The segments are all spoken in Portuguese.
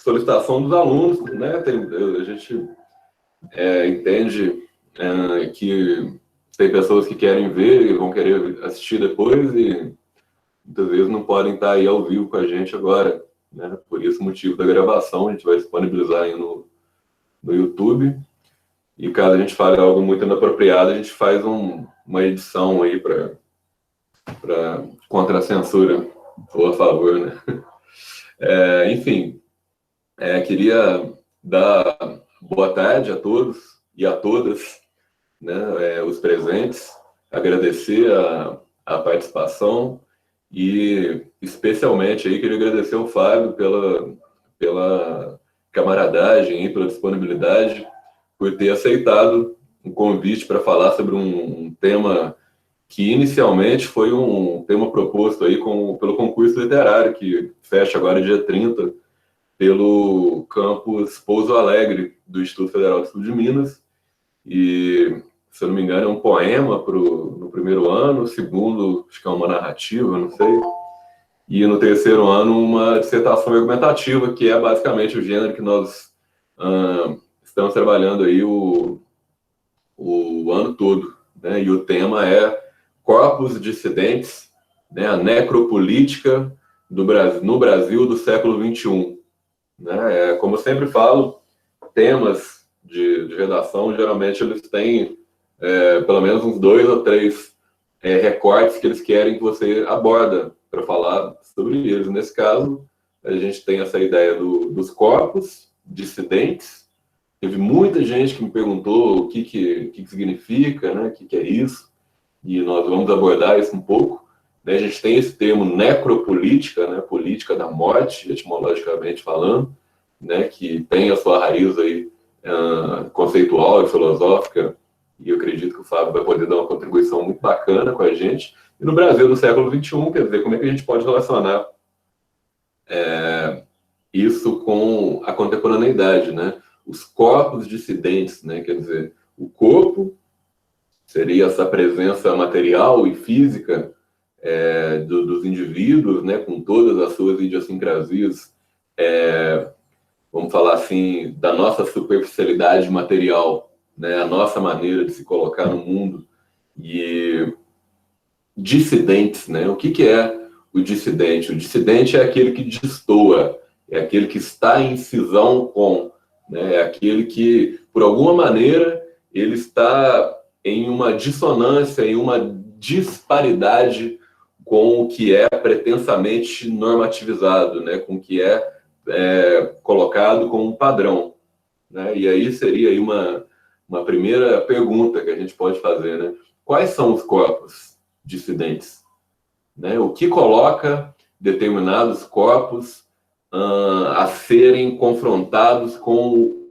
solicitação dos alunos, né? A gente entende que tem pessoas que querem ver e vão querer assistir depois e muitas vezes não podem estar aí ao vivo com a gente agora, né? Por isso o motivo da gravação, a gente vai disponibilizar aí no YouTube. E caso a gente fale algo muito inapropriado, a gente faz uma edição aí para contra a censura, ou a favor, né? Enfim, queria dar boa tarde a todos e a todas, né, os presentes, agradecer a participação e, especialmente, aí, queria agradecer ao Fábio pela camaradagem e pela disponibilidade, por ter aceitado o convite para falar sobre um tema que inicialmente foi um tema proposto aí pelo concurso literário, que fecha agora dia 30, pelo campus Pouso Alegre, do Instituto Federal de Sul de Minas. E, se eu não me engano, é um poema no primeiro ano, no segundo, acho que é uma narrativa, não sei. E no terceiro ano, uma dissertação argumentativa, que é basicamente o gênero que nós estamos trabalhando aí o ano todo, né? E o tema é Corpos Dissidentes, né? A necropolítica no Brasil do século XXI. Né? Como eu sempre falo, temas de redação, geralmente eles têm pelo menos uns 2 ou 3 recortes que eles querem que você aborda para falar sobre eles. Nesse caso, a gente tem essa ideia dos corpos dissidentes. Teve muita gente que me perguntou o que significa, né? O que é isso, e nós vamos abordar isso um pouco. A gente tem esse termo necropolítica, né? Política da morte, etimologicamente falando, né? Que tem a sua raiz aí, conceitual e filosófica, e eu acredito que o Fábio vai poder dar uma contribuição muito bacana com a gente. E no Brasil do século XXI, quer dizer, como é que a gente pode relacionar isso com a contemporaneidade, né? Os corpos dissidentes, né? Quer dizer, o corpo seria essa presença material e física dos indivíduos, né? Com todas as suas idiosincrasias, vamos falar assim, da nossa superficialidade material, né? A nossa maneira de se colocar no mundo. E dissidentes, né? O que é o dissidente? O dissidente é aquele que destoa, é aquele que está em cisão com, né? É aquele que, por alguma maneira, ele está em uma dissonância, em uma disparidade com o que é pretensamente normativizado, né? Com o que é colocado como um padrão, né? E aí seria aí uma primeira pergunta que a gente pode fazer, né? Quais são os corpos dissidentes, né? O que coloca determinados corpos a serem confrontados com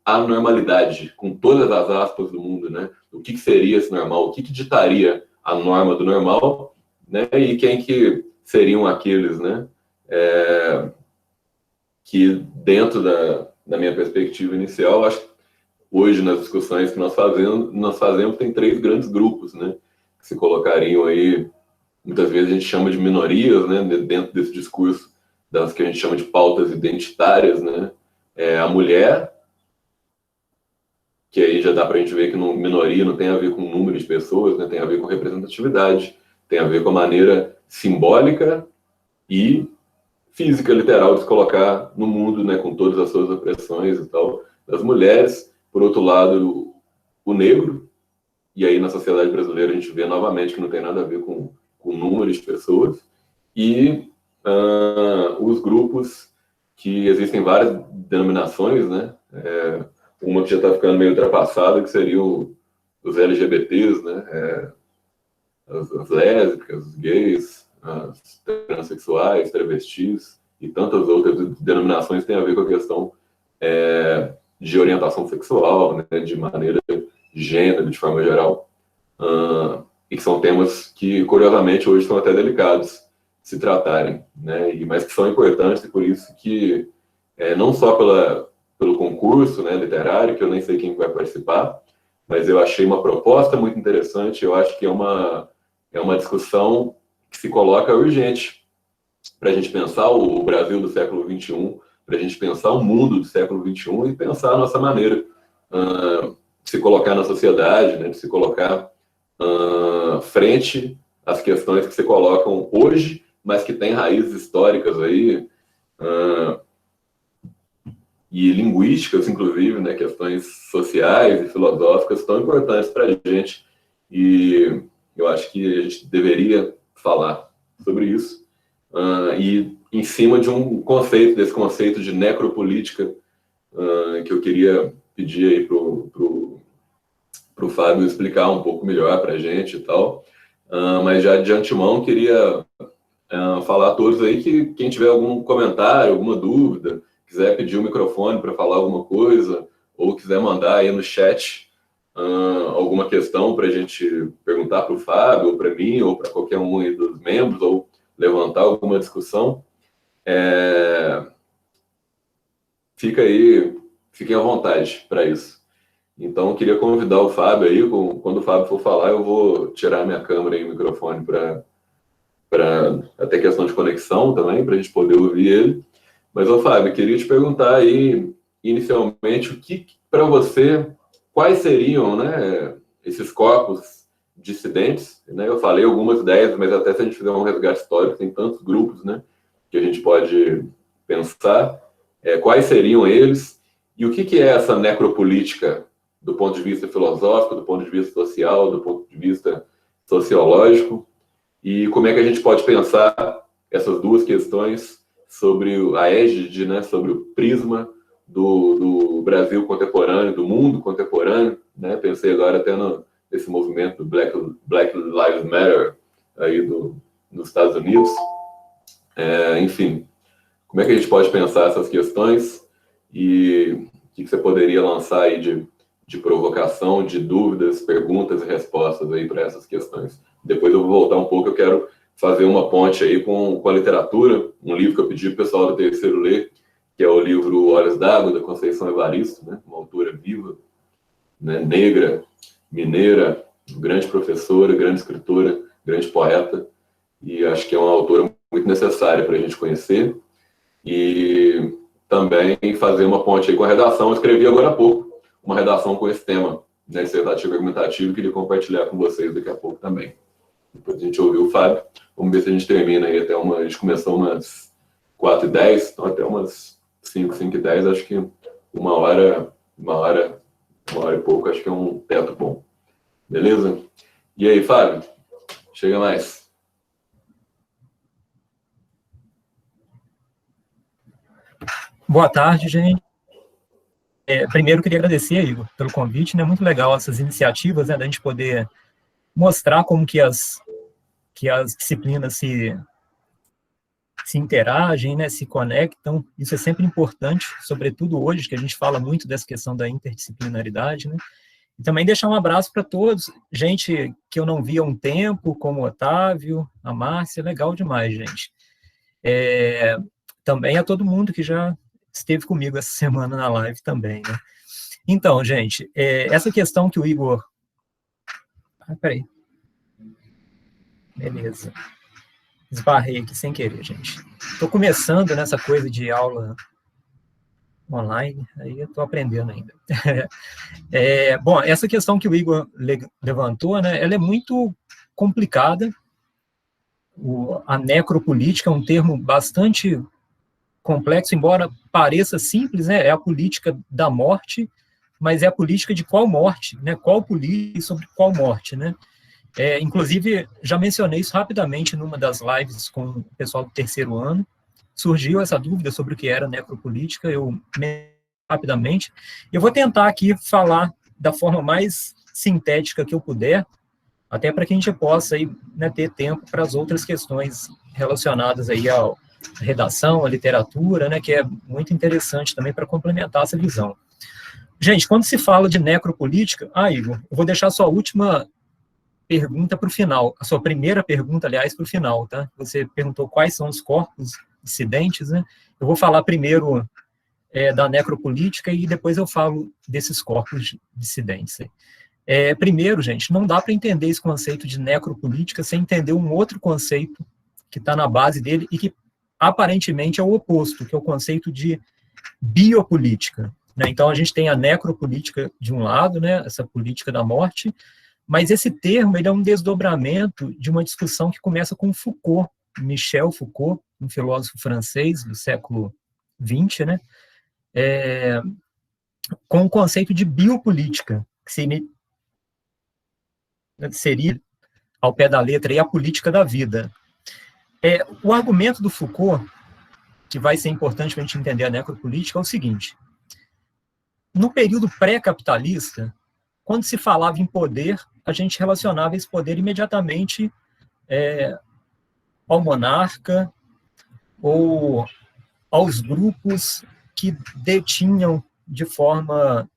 a normalidade, com todas as aspas do mundo, né? O que seria esse normal? O que ditaria a norma do normal, né? E quem que seriam aqueles, né? Que dentro da minha perspectiva inicial, acho que hoje nas discussões que nós fazemos tem 3 grandes grupos, né? Que se colocariam aí, muitas vezes a gente chama de minorias, né? Dentro desse discurso das que a gente chama de pautas identitárias, né? A mulher, que aí já dá para a gente ver que minoria não tem a ver com número de pessoas, né? Tem a ver com representatividade, tem a ver com a maneira simbólica e física, literal, de se colocar no mundo, né? Com todas as suas opressões e tal, das mulheres. Por outro lado, o negro, e aí na sociedade brasileira a gente vê novamente que não tem nada a ver com o número de pessoas, e os grupos que existem várias denominações, né? Uma que já está ficando meio ultrapassada, que seriam os LGBTs, né? As lésbicas, os gays, as transexuais, travestis e tantas outras denominações que têm a ver com a questão de orientação sexual, né? De maneira de gênero, de forma geral, e que são temas que, curiosamente, hoje são até delicados de se tratarem, né? Mas que são importantes, e por isso que, não só pelo concurso, né, literário, que eu nem sei quem vai participar, mas eu achei uma proposta muito interessante. Eu acho que é uma discussão que se coloca urgente para a gente pensar o Brasil do século XXI para a gente pensar o mundo do século XXI e pensar a nossa maneira de se colocar na sociedade, né, de se colocar frente às questões que se colocam hoje, mas que têm raízes históricas aí, e linguísticas, inclusive, né, questões sociais e filosóficas tão importantes para a gente. E eu acho que a gente deveria falar sobre isso. E em cima de um conceito, desse conceito de necropolítica, que eu queria pedir aí pro Fábio explicar um pouco melhor para a gente e tal. Mas já de antemão queria falar a todos aí que quem tiver algum comentário, alguma dúvida, quiser pedir o microfone para falar alguma coisa, ou quiser mandar aí no chat alguma questão para a gente perguntar para o Fábio, ou para mim, ou para qualquer um aí dos membros, ou levantar alguma discussão, fiquem à vontade para isso. Então, eu queria convidar o Fábio aí, quando o Fábio for falar, eu vou tirar minha câmera e o microfone para até questão de conexão também, para a gente poder ouvir ele. Mas, Fábio, queria te perguntar aí, inicialmente, o que, para você, quais seriam, né, esses corpos dissidentes, né? Eu falei algumas ideias, mas até se a gente fizer um resgate histórico, tem tantos grupos, né, que a gente pode pensar. Quais seriam eles? E o que é essa necropolítica do ponto de vista filosófico, do ponto de vista social, do ponto de vista sociológico? E como é que a gente pode pensar essas duas questões sobre a égide, né, sobre o prisma do Brasil contemporâneo, do mundo contemporâneo, né? Pensei agora até nesse movimento Black Lives Matter aí nos Estados Unidos. Enfim, como é que a gente pode pensar essas questões e o que você poderia lançar aí de provocação, de dúvidas, perguntas e respostas aí para essas questões? Depois eu vou voltar um pouco, eu quero fazer uma ponte aí com a literatura, um livro que eu pedi para o pessoal do terceiro ler, que é o livro Olhos d'Água, da Conceição Evaristo, né? Uma autora viva, né? Negra, mineira, grande professora, grande escritora, grande poeta, e acho que é uma autora muito necessária para a gente conhecer. E também fazer uma ponte aí com a redação. Eu escrevi agora há pouco uma redação com esse tema, né, dissertativo e argumentativo, queria compartilhar com vocês daqui a pouco também. Depois a gente ouviu o Fábio, vamos ver se a gente termina aí até a gente começou umas 4h10, então até umas 5h10, acho que uma hora e pouco, acho que é um teto bom. Beleza? E aí, Fábio? Chega mais. Boa tarde, gente. Primeiro, queria agradecer, Igor, pelo convite, né? Muito legal essas iniciativas, né? Da gente poder mostrar como que as disciplinas se interagem, né? Se conectam. Isso é sempre importante, sobretudo hoje, que a gente fala muito dessa questão da interdisciplinaridade, né? E também deixar um abraço para todos, gente que eu não via há um tempo, como o Otávio, a Márcia, legal demais, gente. Também a todo mundo que já esteve comigo essa semana na live também, né? Então, gente, essa questão que o Igor... peraí. Beleza. Esbarrei aqui sem querer, gente. Estou começando nessa coisa de aula online, aí eu estou aprendendo ainda. Bom, essa questão que o Igor levantou, né, ela é muito complicada. A necropolítica é um termo bastante complexo, embora pareça simples, né? É a política da morte, mas é a política de qual morte, né? Qual política sobre qual morte, né? Inclusive, já mencionei isso rapidamente numa das lives com o pessoal do terceiro ano. Surgiu essa dúvida sobre o que era necropolítica, eu rapidamente. Eu vou tentar aqui falar da forma mais sintética que eu puder, até para que a gente possa aí, né, ter tempo para as outras questões relacionadas aí à redação, à literatura, né, que é muito interessante também para complementar essa visão. Gente, quando se fala de necropolítica... Igor, eu vou deixar a sua última pergunta para o final, a sua primeira pergunta, aliás, para o final, tá? Você perguntou quais são os corpos dissidentes, né? Eu vou falar primeiro da necropolítica e depois eu falo desses corpos dissidentes. Primeiro, gente, não dá para entender esse conceito de necropolítica sem entender um outro conceito que está na base dele e que aparentemente é o oposto, que é o conceito de biopolítica, né? Então, a gente tem a necropolítica de um lado, né, essa política da morte, mas esse termo ele é um desdobramento de uma discussão que começa com Foucault, Michel Foucault, um filósofo francês do século XX, né, com o conceito de biopolítica, que seria, ao pé da letra, a política da vida. O argumento do Foucault, que vai ser importante para a gente entender a necropolítica, é o seguinte: no período pré-capitalista, quando se falava em poder, a gente relacionava esse poder imediatamente ao monarca ou aos grupos que detinham de forma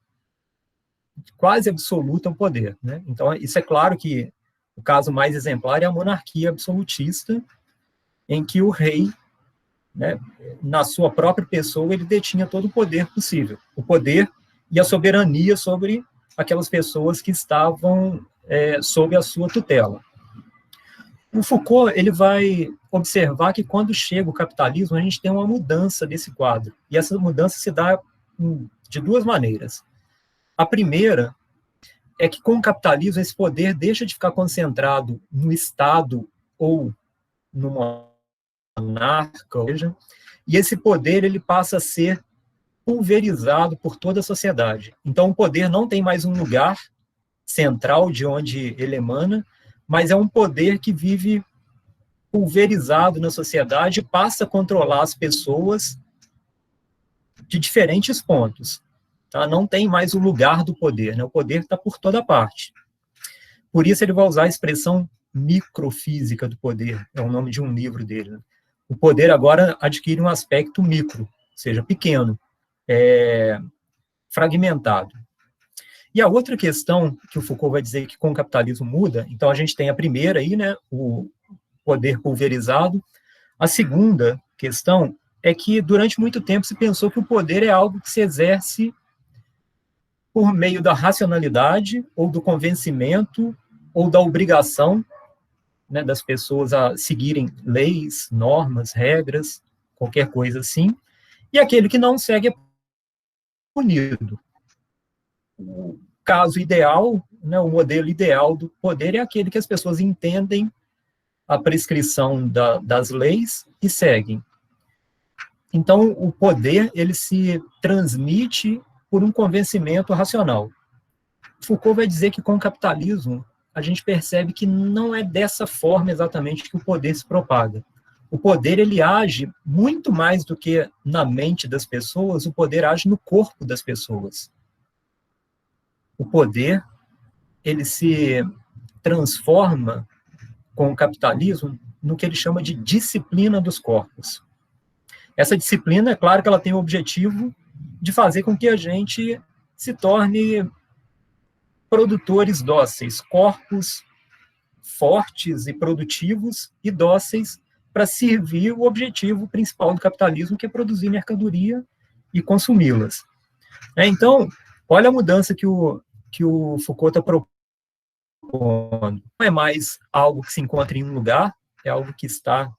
quase absoluta o poder, né? Então, isso é claro que o caso mais exemplar é a monarquia absolutista, em que o rei, né, na sua própria pessoa, ele detinha todo o poder possível, o poder e a soberania sobre aquelas pessoas que estavam sob a sua tutela. O Foucault ele vai observar que quando chega o capitalismo, a gente tem uma mudança desse quadro, e essa mudança se dá de duas maneiras. A primeira é que com o capitalismo esse poder deixa de ficar concentrado no Estado ou no monarca, e esse poder ele passa a ser pulverizado por toda a sociedade. Então o poder não tem mais um lugar central de onde ele emana, mas é um poder que vive pulverizado na sociedade e passa a controlar as pessoas de diferentes pontos. Tá? Não tem mais o lugar do poder, né? O poder está por toda parte. Por isso ele vai usar a expressão microfísica do poder, é o nome de um livro dele. Né? O poder agora adquire um aspecto micro, ou seja, pequeno, fragmentado. E a outra questão que o Foucault vai dizer que com o capitalismo muda, então a gente tem a primeira aí, né, o poder pulverizado. A segunda questão é que durante muito tempo se pensou que o poder é algo que se exerce por meio da racionalidade, ou do convencimento, ou da obrigação, né, das pessoas a seguirem leis, normas, regras, qualquer coisa assim, e aquele que não segue é punido. O caso ideal, né, o modelo ideal do poder é aquele que as pessoas entendem a prescrição das leis e seguem. Então, o poder, ele se transmite por um convencimento racional. Foucault vai dizer que com o capitalismo, a gente percebe que não é dessa forma exatamente que o poder se propaga. O poder, ele age muito mais do que na mente das pessoas, o poder age no corpo das pessoas. O poder, ele se transforma com o capitalismo no que ele chama de disciplina dos corpos. Essa disciplina, é claro que ela tem o objetivo de fazer com que a gente se torne produtores dóceis, corpos fortes e produtivos e dóceis para servir o objetivo principal do capitalismo, que é produzir mercadoria e consumi-las. Então, olha a mudança que o Foucault está propondo. Não é mais algo que se encontra em um lugar, é algo que está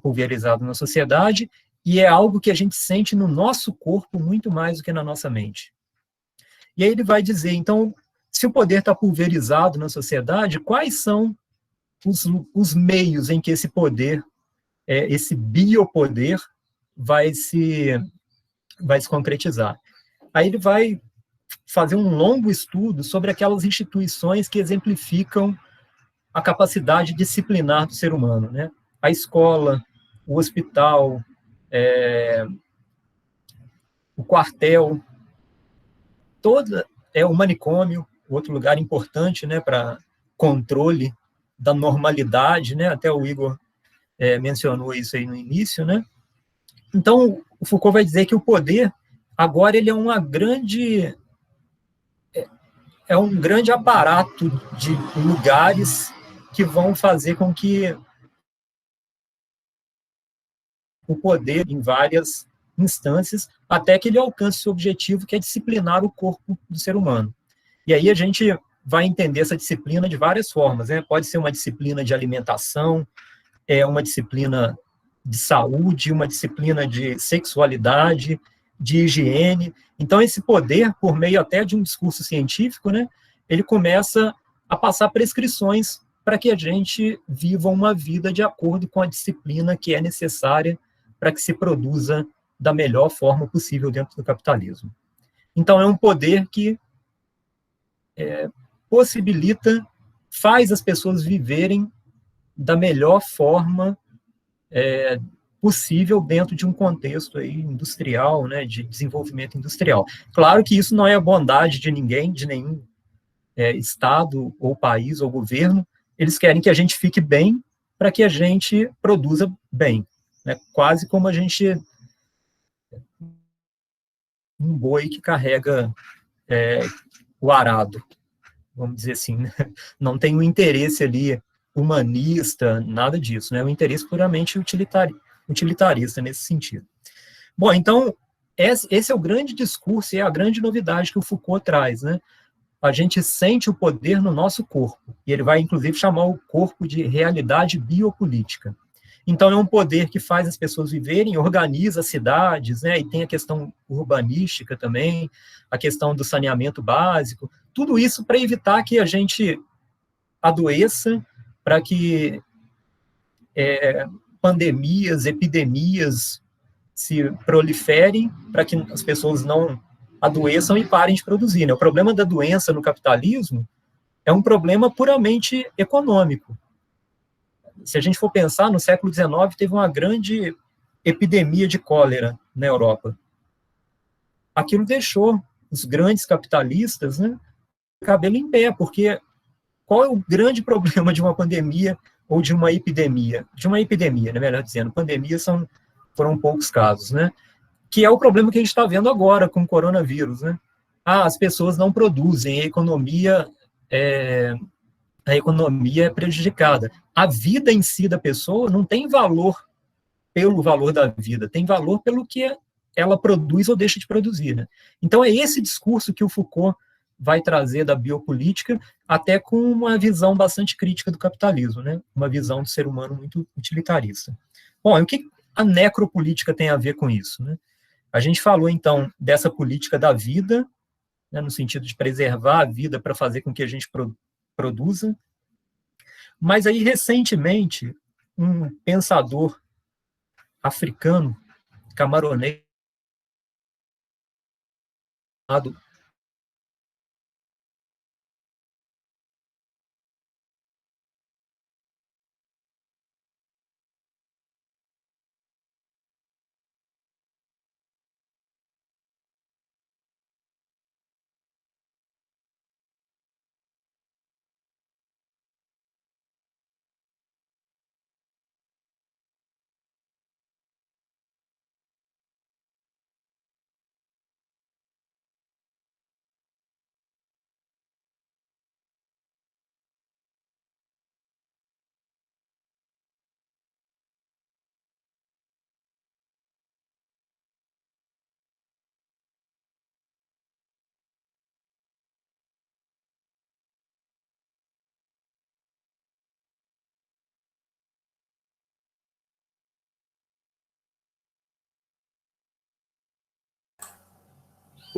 pulverizado na sociedade, e é algo que a gente sente no nosso corpo muito mais do que na nossa mente. E aí ele vai dizer, então, se o poder está pulverizado na sociedade, quais são os meios em que esse poder, esse biopoder, vai se concretizar? Aí ele vai fazer um longo estudo sobre aquelas instituições que exemplificam a capacidade disciplinar do ser humano, né? A escola, o hospital, o quartel, o manicômio, outro lugar importante, né, para controle da normalidade, né? Até o Igor mencionou isso aí no início, né? Então, o Foucault vai dizer que o poder, agora, ele é um grande aparato de lugares que vão fazer com que o poder, em várias instâncias, até que ele alcance seu objetivo, que é disciplinar o corpo do ser humano. E aí a gente vai entender essa disciplina de várias formas, né? Pode ser uma disciplina de alimentação, uma disciplina de saúde, uma disciplina de sexualidade, de higiene. Então, esse poder, por meio até de um discurso científico, né, ele começa a passar prescrições para que a gente viva uma vida de acordo com a disciplina que é necessária para que se produza da melhor forma possível dentro do capitalismo. Então, é um poder que possibilita, faz as pessoas viverem da melhor forma possível dentro de um contexto aí industrial, né, de desenvolvimento industrial. Claro que isso não é a bondade de ninguém, de nenhum Estado, ou país, ou governo. Eles querem que a gente fique bem para que a gente produza bem. Né? Quase como a gente... um boi que carrega o arado, vamos dizer assim. Né? Não tem um interesse ali humanista, nada disso. Né? É um interesse puramente utilitarista nesse sentido. Bom, então, esse é o grande discurso e é a grande novidade que o Foucault traz, né? A gente sente o poder no nosso corpo, e ele vai, inclusive, chamar o corpo de realidade biopolítica. Então, é um poder que faz as pessoas viverem, organiza as cidades, né? E tem a questão urbanística também, a questão do saneamento básico, tudo isso para evitar que a gente adoeça, para que pandemias, epidemias se proliferem, para que as pessoas não adoeçam e parem de produzir. Né? O problema da doença no capitalismo é um problema puramente econômico. Se a gente for pensar, no século XIX teve uma grande epidemia de cólera na Europa. Aquilo deixou os grandes capitalistas, né, cabelo em pé, porque qual é o grande problema de uma pandemia ou de uma epidemia? De uma epidemia, né, melhor dizendo, pandemias foram poucos casos, né? Que é o problema que a gente está vendo agora com o coronavírus, né? As pessoas não produzem, a economia é prejudicada. A vida em si da pessoa não tem valor pelo valor da vida, tem valor pelo que ela produz ou deixa de produzir. Né? Então, é esse discurso que o Foucault vai trazer da biopolítica, até com uma visão bastante crítica do capitalismo, né? Uma visão do ser humano muito utilitarista. Bom, e o que a necropolítica tem a ver com isso? Né? A gente falou, então, dessa política da vida, né, no sentido de preservar a vida para fazer com que a gente produza. Mas aí, recentemente, um pensador africano, camaronês, chamado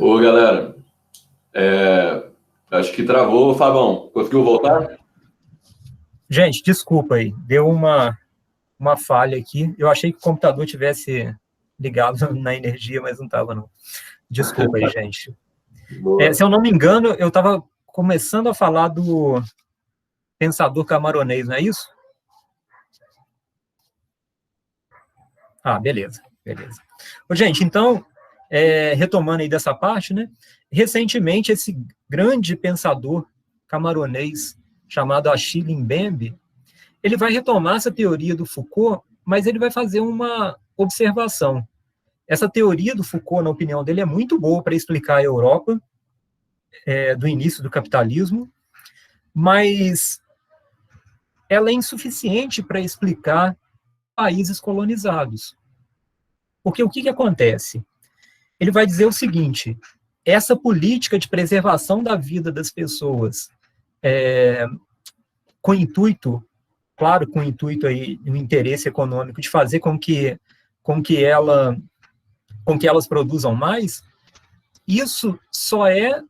Ô, galera, acho que travou, Fabão. Conseguiu voltar? Gente, desculpa aí, deu uma falha aqui. Eu achei que o computador tivesse ligado na energia, mas não estava, não. Desculpa aí, gente. Se eu não me engano, eu estava começando a falar do pensador camaronês, não é isso? Beleza. Gente, então, retomando aí dessa parte, né? Recentemente, esse grande pensador camaronês chamado Achille Mbembe, ele vai retomar essa teoria do Foucault, mas ele vai fazer uma observação. Essa teoria do Foucault, na opinião dele, é muito boa para explicar a Europa do início do capitalismo, mas ela é insuficiente para explicar países colonizados. Porque o que acontece? Ele vai dizer o seguinte: essa política de preservação da vida das pessoas, com intuito, claro, com intuito aí, no interesse econômico, de fazer com que ela com que elas produzam mais, isso só é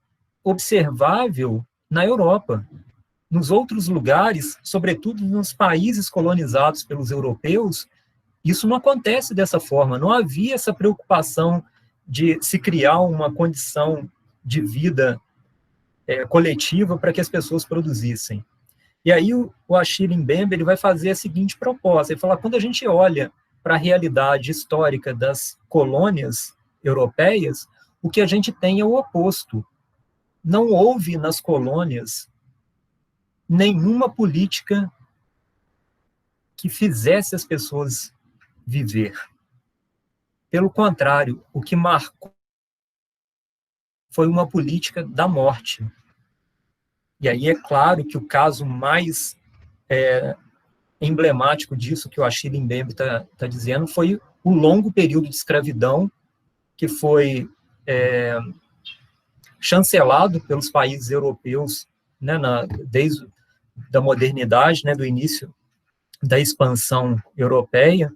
observável na Europa. Nos outros lugares, sobretudo nos países colonizados pelos europeus, isso não acontece dessa forma. Não havia essa preocupação de se criar uma condição de vida coletiva para que as pessoas produzissem. E aí o Achille Mbembe ele vai fazer a seguinte proposta, ele fala, quando a gente olha para a realidade histórica das colônias europeias, o que a gente tem é o oposto. Não houve nas colônias nenhuma política que fizesse as pessoas viver. Pelo contrário, o que marcou foi uma política da morte. E aí é claro que o caso mais emblemático disso que o Achille Mbembe está dizendo foi o longo período de escravidão que foi chancelado pelos países europeus, né, desde da modernidade, né, do início da expansão europeia,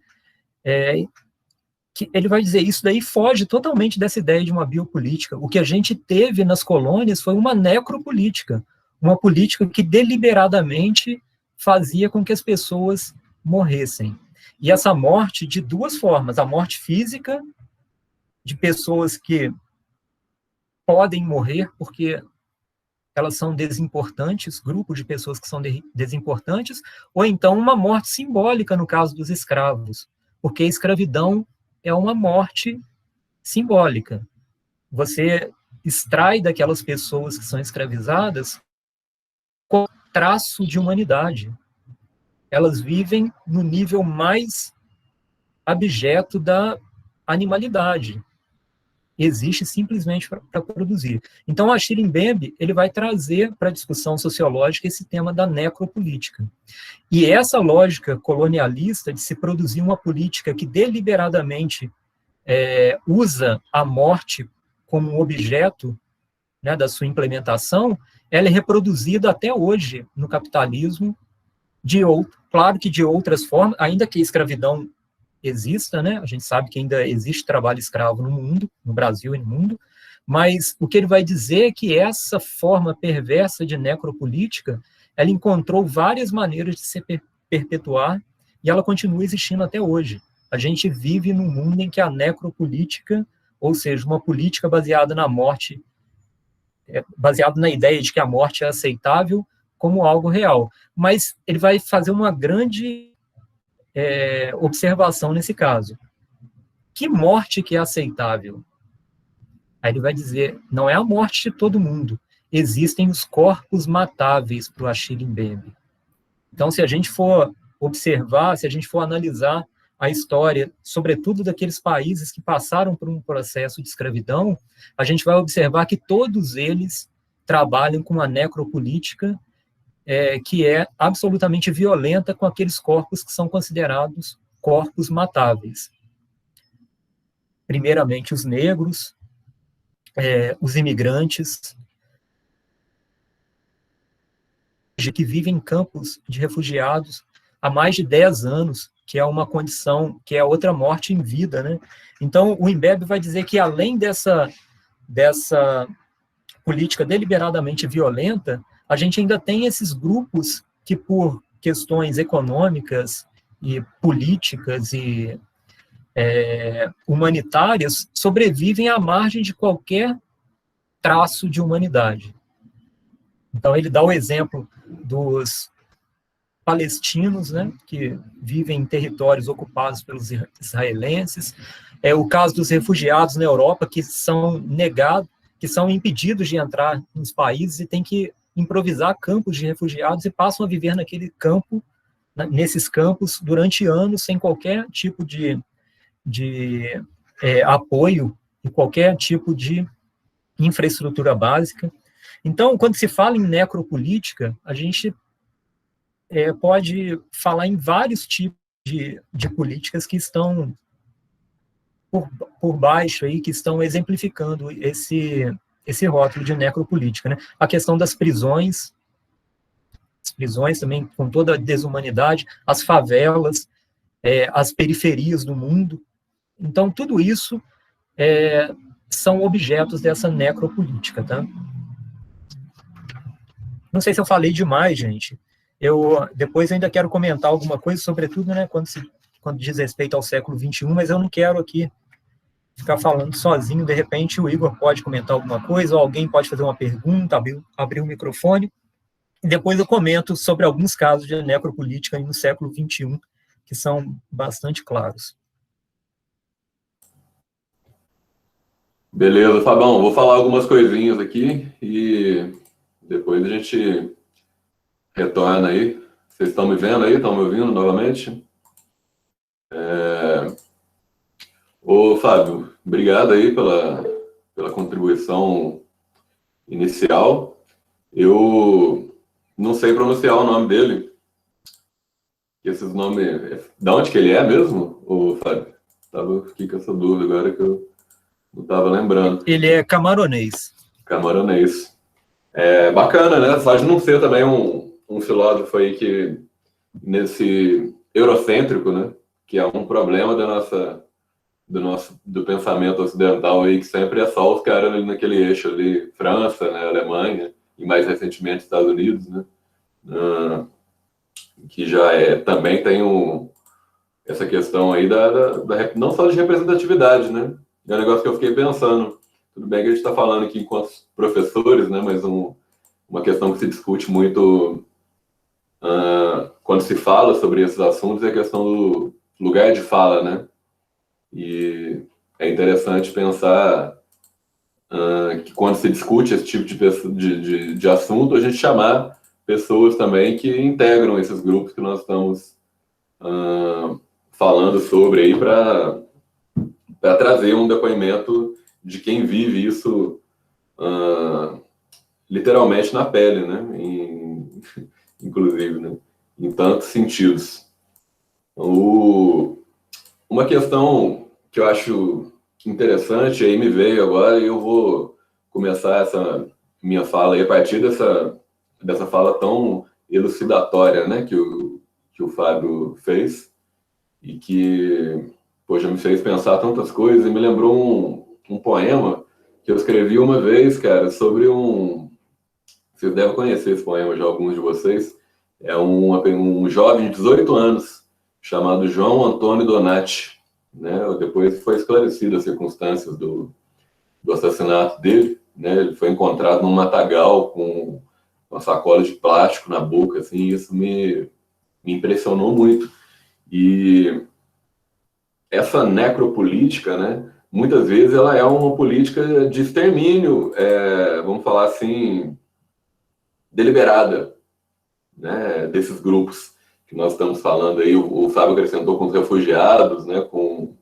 que ele vai dizer, isso daí foge totalmente dessa ideia de uma biopolítica. O que a gente teve nas colônias foi uma necropolítica, uma política que deliberadamente fazia com que as pessoas morressem. E essa morte de duas formas, a morte física, de pessoas que podem morrer porque elas são desimportantes, grupos de pessoas que são desimportantes, ou então uma morte simbólica, no caso dos escravos, porque a escravidão é uma morte simbólica. Você extrai daquelas pessoas que são escravizadas com traço de humanidade. Elas vivem no nível mais abjeto da animalidade. Existe simplesmente para produzir. Então, o Achille Mbembe ele vai trazer para a discussão sociológica esse tema da necropolítica. E essa lógica colonialista de se produzir uma política que deliberadamente usa a morte como objeto, né, da sua implementação, ela é reproduzida até hoje no capitalismo, claro que de outras formas, ainda que a escravidão exista, né? A gente sabe que ainda existe trabalho escravo no mundo, no Brasil e no mundo, mas o que ele vai dizer é que essa forma perversa de necropolítica, ela encontrou várias maneiras de se perpetuar e ela continua existindo até hoje. A gente vive num mundo em que a necropolítica, ou seja, uma política baseada na morte, baseada na ideia de que a morte é aceitável como algo real. Mas ele vai fazer uma grande observação nesse caso. Que morte que é aceitável? Aí ele vai dizer, não é a morte de todo mundo, existem os corpos matáveis para o Achille Mbembe. Então, se a gente for observar, se a gente for analisar a história, sobretudo daqueles países que passaram por um processo de escravidão, a gente vai observar que todos eles trabalham com uma necropolítica que é absolutamente violenta com aqueles corpos que são considerados corpos matáveis. Primeiramente, os negros, os imigrantes, que vivem em campos de refugiados há mais de 10 anos, que é uma condição, que é outra morte em vida, né? Então, o Mbembe vai dizer que, além dessa política deliberadamente violenta, a gente ainda tem esses grupos que, por questões econômicas e políticas e humanitárias, sobrevivem à margem de qualquer traço de humanidade. Então, ele dá o exemplo dos palestinos, né, que vivem em territórios ocupados pelos israelenses, o caso dos refugiados na Europa, que são negados, que são impedidos de entrar nos países e têm que improvisar campos de refugiados e passam a viver naquele campo, nesses campos, durante anos, sem qualquer tipo de apoio e qualquer tipo de infraestrutura básica. Então, quando se fala em necropolítica, a gente pode falar em vários tipos de políticas que estão por baixo aí, que estão exemplificando esse rótulo de necropolítica, né? A questão das prisões, as prisões também com toda a desumanidade, as favelas, as periferias do mundo. Então, tudo isso são objetos dessa necropolítica, tá? Não sei se eu falei demais, gente. Depois eu ainda quero comentar alguma coisa, sobretudo, né, quando diz respeito ao século XXI, mas eu não quero aqui ficar falando sozinho. De repente o Igor pode comentar alguma coisa, ou alguém pode fazer uma pergunta, abrir o microfone, e depois eu comento sobre alguns casos de necropolítica no século XXI, que são bastante claros. Beleza, Fabão, vou falar algumas coisinhas aqui e depois a gente retorna aí. Vocês estão me vendo aí? Estão me ouvindo novamente? Ô, Fábio, obrigado aí pela contribuição inicial. Eu não sei pronunciar o nome dele. Esses nomes... De onde que ele é mesmo, ô, Fábio? Fiquei com essa dúvida agora que eu não estava lembrando. Ele é camaronês. Camaronês. Bacana, né? Só de não ser também um filósofo aí que, nesse eurocêntrico, né? Que é um problema do pensamento ocidental aí, que sempre é só os caras ali naquele eixo ali, França, né, Alemanha, e mais recentemente Estados Unidos, né? Que já também tem essa questão aí não só de representatividade, né? É um negócio que eu fiquei pensando. Tudo bem que a gente está falando aqui enquanto professores, né? Mas uma questão que se discute muito quando se fala sobre esses assuntos é a questão do lugar de fala, né? E é interessante pensar que quando se discute esse tipo de assunto, a gente chamar pessoas também que integram esses grupos que nós estamos falando sobre aí para trazer um depoimento de quem vive isso literalmente na pele, né? Inclusive, né? Em tantos sentidos. Uma questão que eu acho interessante, aí me veio agora, e eu vou começar essa minha fala aí a partir dessa fala tão elucidatória, né, que o Fábio fez, e que, poxa, me fez pensar tantas coisas, e me lembrou um poema que eu escrevi uma vez, cara, sobre vocês devem conhecer esse poema já, alguns de vocês. É um jovem de 18 anos, chamado João Antônio Donati, né? Depois foi esclarecido as circunstâncias do assassinato dele, né? Ele foi encontrado num matagal com uma sacola de plástico na boca, assim, isso me impressionou muito. E essa necropolítica, né? Muitas vezes ela é uma política de extermínio, vamos falar assim, deliberada, né, desses grupos que nós estamos falando aí. O Fábio acrescentou com os refugiados, né, com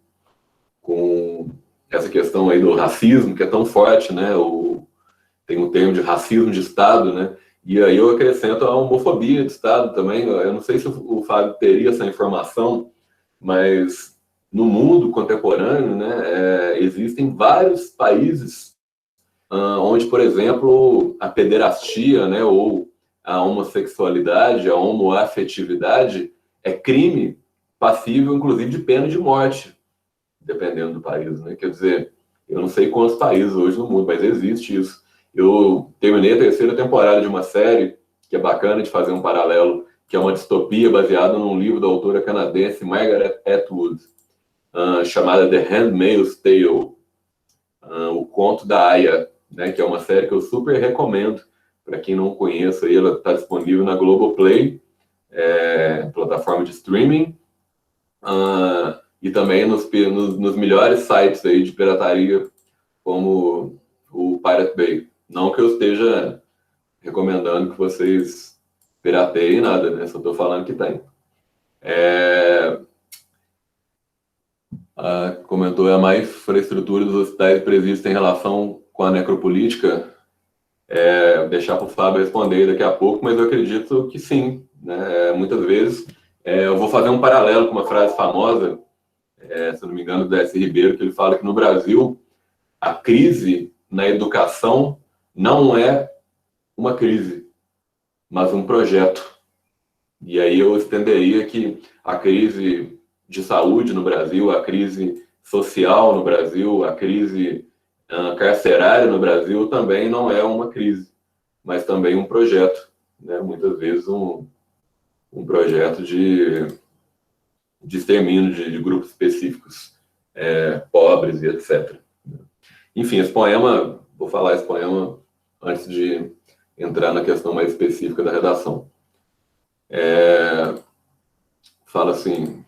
essa questão aí do racismo, que é tão forte, né, tem um termo de racismo de Estado, né, e aí eu acrescento a homofobia de Estado também. Eu não sei se o Fábio teria essa informação, mas no mundo contemporâneo, né, existem vários países onde, por exemplo, a pederastia, né, ou a homossexualidade, a homoafetividade é crime passível, inclusive, de pena de morte, dependendo do país, né? Quer dizer, eu não sei quantos países hoje no mundo, mas existe isso. Eu terminei a 3ª temporada de uma série que é bacana de fazer um paralelo, que é uma distopia baseada num livro da autora canadense Margaret Atwood, chamada The Handmaid's Tale, o Conto da Aia, né? Que é uma série que eu super recomendo. Para quem não conhece, aí, ela está disponível na Globoplay, plataforma de streaming, e também nos melhores sites aí de pirataria, como o Pirate Bay. Não que eu esteja recomendando que vocês pirateiem nada, né? Só estou falando que tem. Comentou, a má infraestrutura dos hospitais e presídios tem relação com a necropolítica. Deixar para o Fábio responder daqui a pouco, mas eu acredito que sim, né? Muitas vezes, eu vou fazer um paralelo com uma frase famosa, se não me engano, do S. Ribeiro, que ele fala que no Brasil a crise na educação não é uma crise, mas um projeto. E aí eu estenderia que a crise de saúde no Brasil, a crise social no Brasil, a crise carcerária no Brasil também não é uma crise, mas também um projeto, né? Muitas vezes um projeto de extermínio de grupos específicos, pobres e etc. Enfim, esse poema, vou falar esse poema antes de entrar na questão mais específica da redação. Fala assim,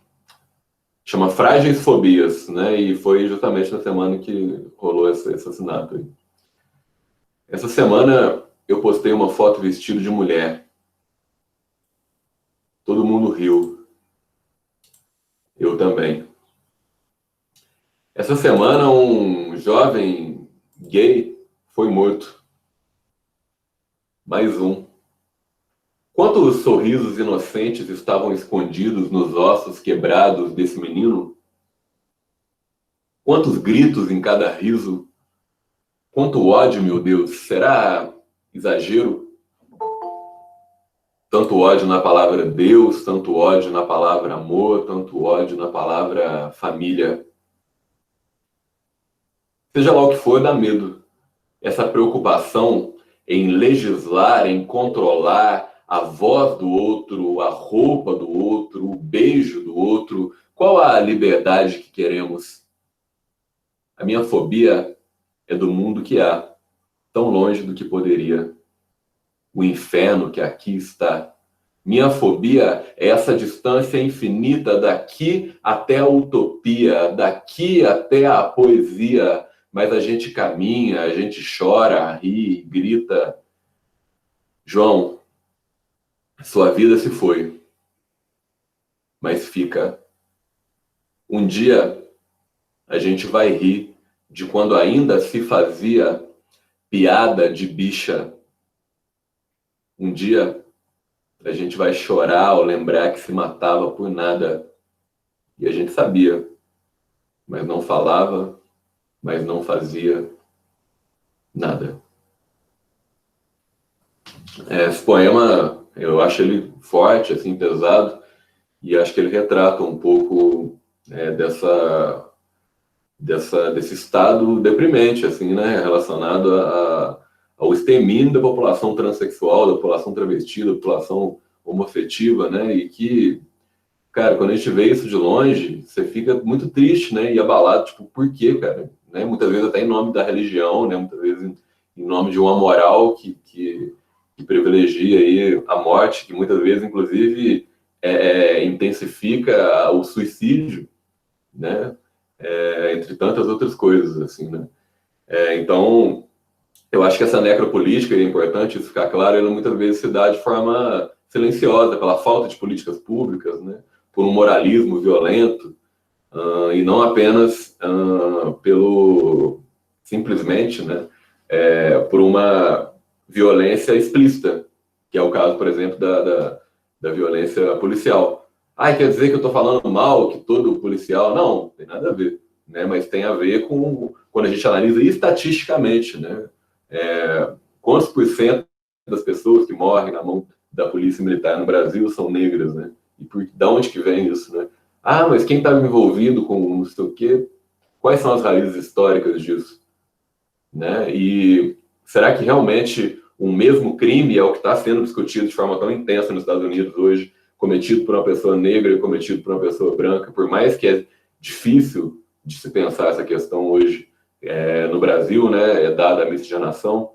chama Frágeis Fobias, né? E foi justamente na semana que rolou esse assassinato aí. Essa semana eu postei uma foto vestido de mulher. Todo mundo riu. Eu também. Essa semana um jovem gay foi morto. Mais um. Quantos sorrisos inocentes estavam escondidos nos ossos quebrados desse menino? Quantos gritos em cada riso? Quanto ódio, meu Deus! Será exagero? Tanto ódio na palavra Deus, tanto ódio na palavra amor, tanto ódio na palavra família. Seja lá o que for, dá medo. Essa preocupação em legislar, em controlar a voz do outro, a roupa do outro, o beijo do outro. Qual a liberdade que queremos? A minha fobia é do mundo que há, tão longe do que poderia. O inferno que aqui está. Minha fobia é essa distância infinita daqui até a utopia, daqui até a poesia. Mas a gente caminha, a gente chora, ri, grita. João, sua vida se foi, mas fica. Um dia a gente vai rir de quando ainda se fazia piada de bicha. Um dia a gente vai chorar ao lembrar que se matava por nada. E a gente sabia, mas não falava, mas não fazia nada. Esse poema, eu acho ele forte, assim, pesado, e acho que ele retrata um pouco desse estado deprimente, assim, né, relacionado ao extermínio da população transexual, da população travesti, da população homoafetiva, né, e que, cara, quando a gente vê isso de longe, você fica muito triste, né, e abalado, tipo, por quê, cara? Né, muitas vezes até em nome da religião, né, muitas vezes em nome de uma moral que privilegia aí a morte, que muitas vezes, inclusive, intensifica o suicídio, né, entre tantas outras coisas, assim, né. Então, eu acho que essa necropolítica, é importante isso ficar claro, ela muitas vezes se dá de forma silenciosa, pela falta de políticas públicas, né, por um moralismo violento, e não apenas simplesmente, né, por uma violência explícita, que é o caso, por exemplo, da violência policial. Quer dizer que eu estou falando mal, que todo policial... Não, tem nada a ver, né? Mas tem a ver com, quando a gente analisa estatisticamente, né? Quantos por cento das pessoas que morrem na mão da polícia militar no Brasil são negras, né? E de onde que vem isso, né? Mas quem estava envolvido com não sei o quê? Quais são as raízes históricas disso? Né? E será que realmente um mesmo crime é o que está sendo discutido de forma tão intensa nos Estados Unidos hoje, cometido por uma pessoa negra e cometido por uma pessoa branca, por mais que é difícil de se pensar essa questão hoje no Brasil, né, dada a miscigenação?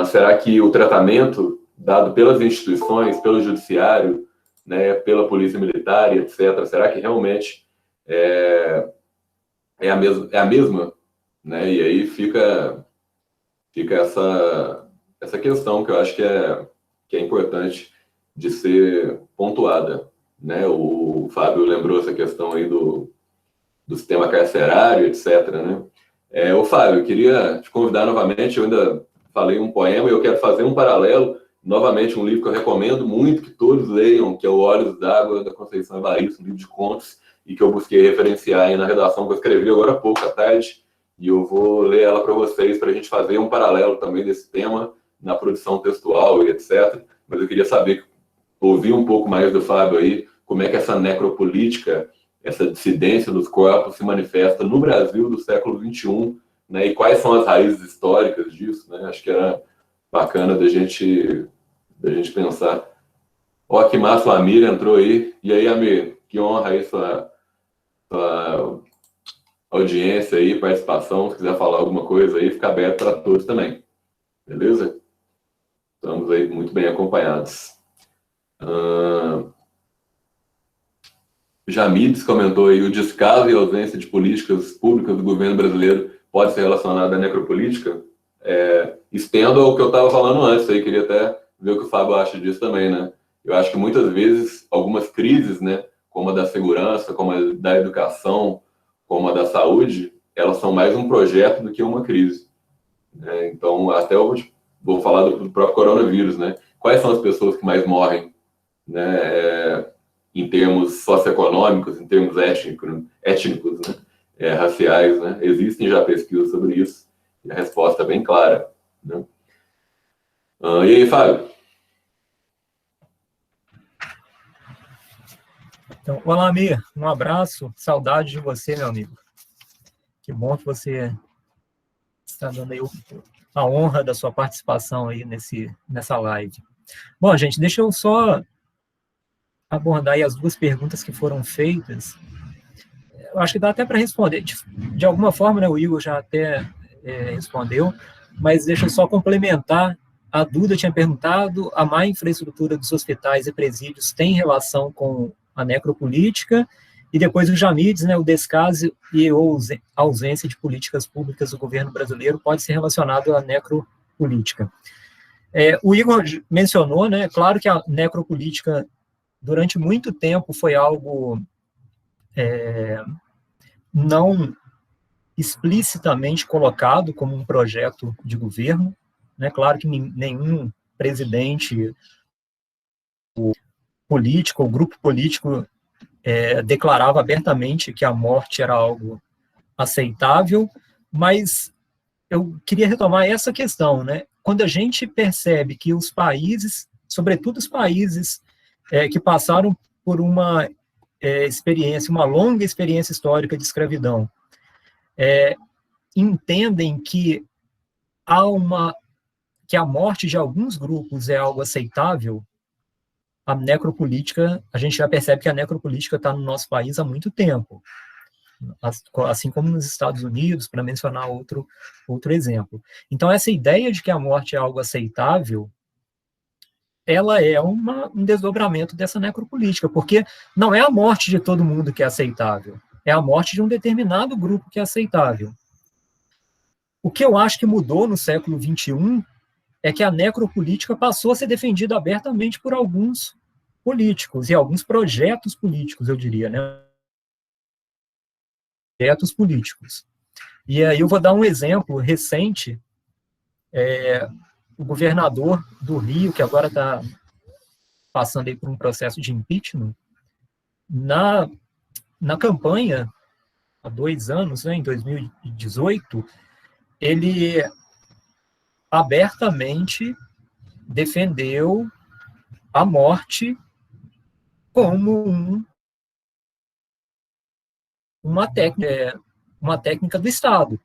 Será que o tratamento dado pelas instituições, pelo judiciário, né, pela polícia militar, etc., será que realmente é a mesma? Né? E aí fica essa questão que eu acho que é importante de ser pontuada, né? O Fábio lembrou essa questão aí do sistema carcerário, etc., né? Fábio, eu queria te convidar novamente, eu ainda falei um poema e eu quero fazer um paralelo, novamente um livro que eu recomendo muito que todos leiam, que é o Olhos d'Água, da Conceição Evaristo, um livro de contos, e que eu busquei referenciar aí na redação que eu escrevi agora há pouco, à tarde, e eu vou ler ela para vocês, para a gente fazer um paralelo também desse tema na produção textual e etc. Mas eu queria saber, ouvir um pouco mais do Fábio aí, como é que essa necropolítica essa dissidência dos corpos se manifesta no Brasil do século XXI, né? E quais são as raízes históricas disso, né? Acho que era bacana da gente pensar. Ó, que massa, o Amir entrou aí. E aí, Amir, que honra aí sua audiência aí, participação. Se quiser falar alguma coisa aí, fica aberto para todos também. Beleza? Estamos aí muito bem acompanhados. Jamides comentou aí: o descaso e ausência de políticas públicas do governo brasileiro pode ser relacionado à necropolítica. Estendo ao que eu estava falando antes aí, queria até ver o que o Fábio acha disso também, né? Eu acho que muitas vezes algumas crises, né, como a da segurança, como a da educação, como a da saúde, elas são mais um projeto do que uma crise. Então, até eu vou falar do próprio coronavírus, né? Quais são as pessoas que mais morrem, né, em termos socioeconômicos, em termos étnicos, né, raciais, né? Existem já pesquisas sobre isso, e a resposta é bem clara, né? E aí, Fábio? Então, olá, Amir, um abraço, saudade de você, meu amigo. Que bom que você está dando aí a honra da sua participação aí nessa live. Bom, gente, deixa eu só abordar aí as duas perguntas que foram feitas. Eu acho que dá até para responder. De alguma forma, né, o Igor já até respondeu, mas deixa eu só complementar. A Duda tinha perguntado: a má infraestrutura dos hospitais e presídios tem relação com a necropolítica? E depois o Jamides, né, o descaso e a ausência de políticas públicas do governo brasileiro pode ser relacionado à necropolítica. O Igor mencionou, né, claro que a necropolítica durante muito tempo foi algo não explicitamente colocado como um projeto de governo, né? Claro que nenhum presidente político ou grupo político declarava abertamente que a morte era algo aceitável, mas eu queria retomar essa questão, né? Quando a gente percebe que os países, sobretudo os países que passaram por uma experiência, uma longa experiência histórica de escravidão, entendem que que a morte de alguns grupos é algo aceitável, a necropolítica, a gente já percebe que a necropolítica está no nosso país há muito tempo, assim como nos Estados Unidos, para mencionar outro exemplo. Então, essa ideia de que a morte é algo aceitável, ela é um desdobramento dessa necropolítica, porque não é a morte de todo mundo que é aceitável, é a morte de um determinado grupo que é aceitável. O que eu acho que mudou no século XXI é que a necropolítica passou a ser defendida abertamente por alguns políticos e alguns projetos políticos, eu diria, né? Projetos políticos. E aí eu vou dar um exemplo recente. O governador do Rio, que agora está passando aí por um processo de impeachment, na campanha, há 2 anos, né, em 2018, ele abertamente defendeu a morte como uma técnica do Estado.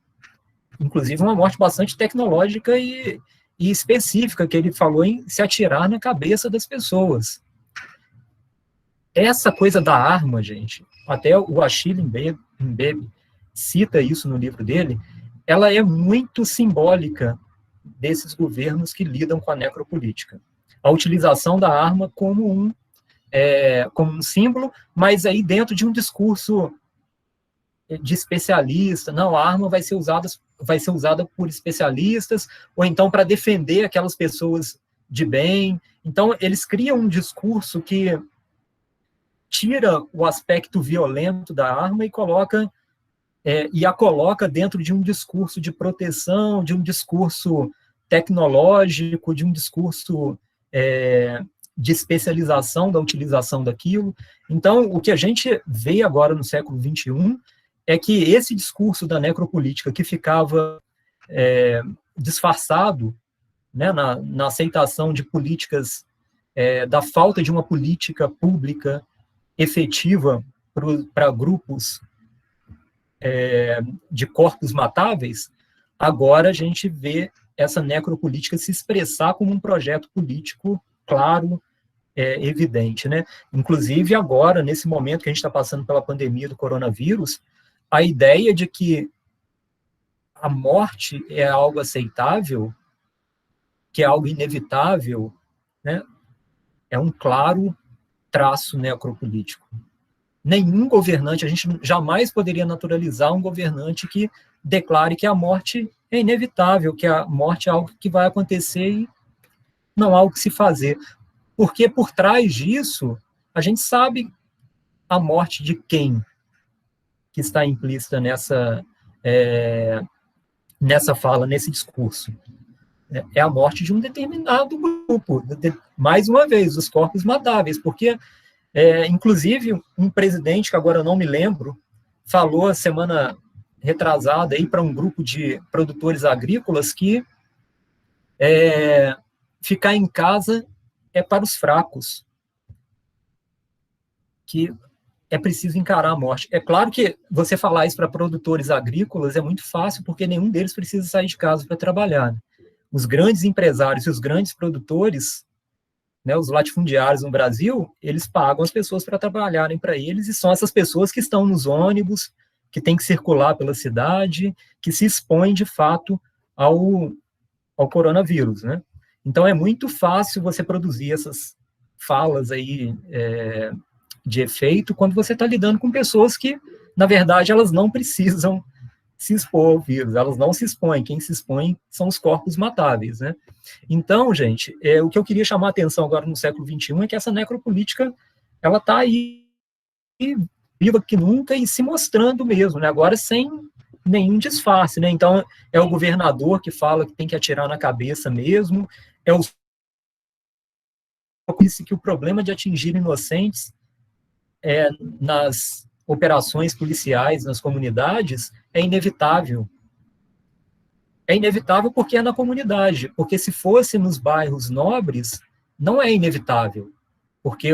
Inclusive uma morte bastante tecnológica e específica, que ele falou em se atirar na cabeça das pessoas. Essa coisa da arma, gente, até o Achille Mbembe cita isso no livro dele, ela é muito simbólica desses governos que lidam com a necropolítica. A utilização da arma como um símbolo, mas aí dentro de um discurso de especialista. Não, a arma vai ser usada por especialistas, ou então para defender aquelas pessoas de bem. Então, eles criam um discurso que tira o aspecto violento da arma e a coloca dentro de um discurso de proteção, de um discurso tecnológico, de um discurso de especialização da utilização daquilo. Então, o que a gente vê agora no século XXI é que esse discurso da necropolítica que ficava disfarçado, né, na aceitação de políticas, da falta de uma política pública efetiva para grupos de corpos matáveis, agora a gente vê essa necropolítica se expressar como um projeto político claro, evidente, né? Inclusive agora, nesse momento que a gente está passando pela pandemia do coronavírus, a ideia de que a morte é algo aceitável, que é algo inevitável, né, é um claro traço necropolítico. Nenhum governante, a gente jamais poderia naturalizar um governante que declare que a morte é inevitável, que a morte é algo que vai acontecer e não há o que se fazer. Porque por trás disso, a gente sabe a morte de quem que está implícita nessa fala, nesse discurso. É a morte de um determinado grupo. Mais uma vez, os corpos matáveis, porque, inclusive, um presidente, que agora eu não me lembro, falou a semana retrasada aí para um grupo de produtores agrícolas que ficar em casa é para os fracos, que é preciso encarar a morte. É claro que você falar isso para produtores agrícolas é muito fácil, porque nenhum deles precisa sair de casa para trabalhar. Os grandes empresários e os grandes produtores, né, os latifundiários no Brasil, eles pagam as pessoas para trabalharem para eles, e são essas pessoas que estão nos ônibus, que têm que circular pela cidade, que se expõem, de fato, ao coronavírus, né? Então, é muito fácil você produzir essas falas aí de efeito quando você está lidando com pessoas que, na verdade, elas não precisam se expor ao vírus, elas não se expõem, quem se expõe são os corpos matáveis, né? Então, gente, o que eu queria chamar a atenção agora no século XXI é que essa necropolítica, ela está aí viva que nunca e se mostrando mesmo, né? Agora sem nenhum disfarce, né? Então, é o governador que fala que tem que atirar na cabeça mesmo, disse que o problema de atingir inocentes nas operações policiais, nas comunidades, é inevitável. É inevitável porque é na comunidade, porque se fosse nos bairros nobres, não é inevitável, porque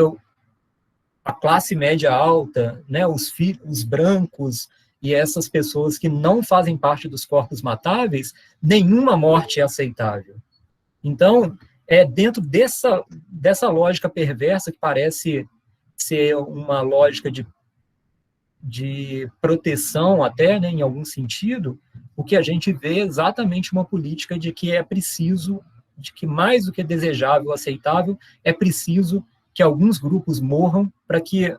a classe média alta, né, os brancos e essas pessoas que não fazem parte dos corpos matáveis, nenhuma morte é aceitável. Então, dentro dessa lógica perversa que parece ser uma lógica de proteção até, né, em algum sentido, o que a gente vê é exatamente uma política de que é preciso, de que mais do que desejável, aceitável, é preciso que alguns grupos morram para que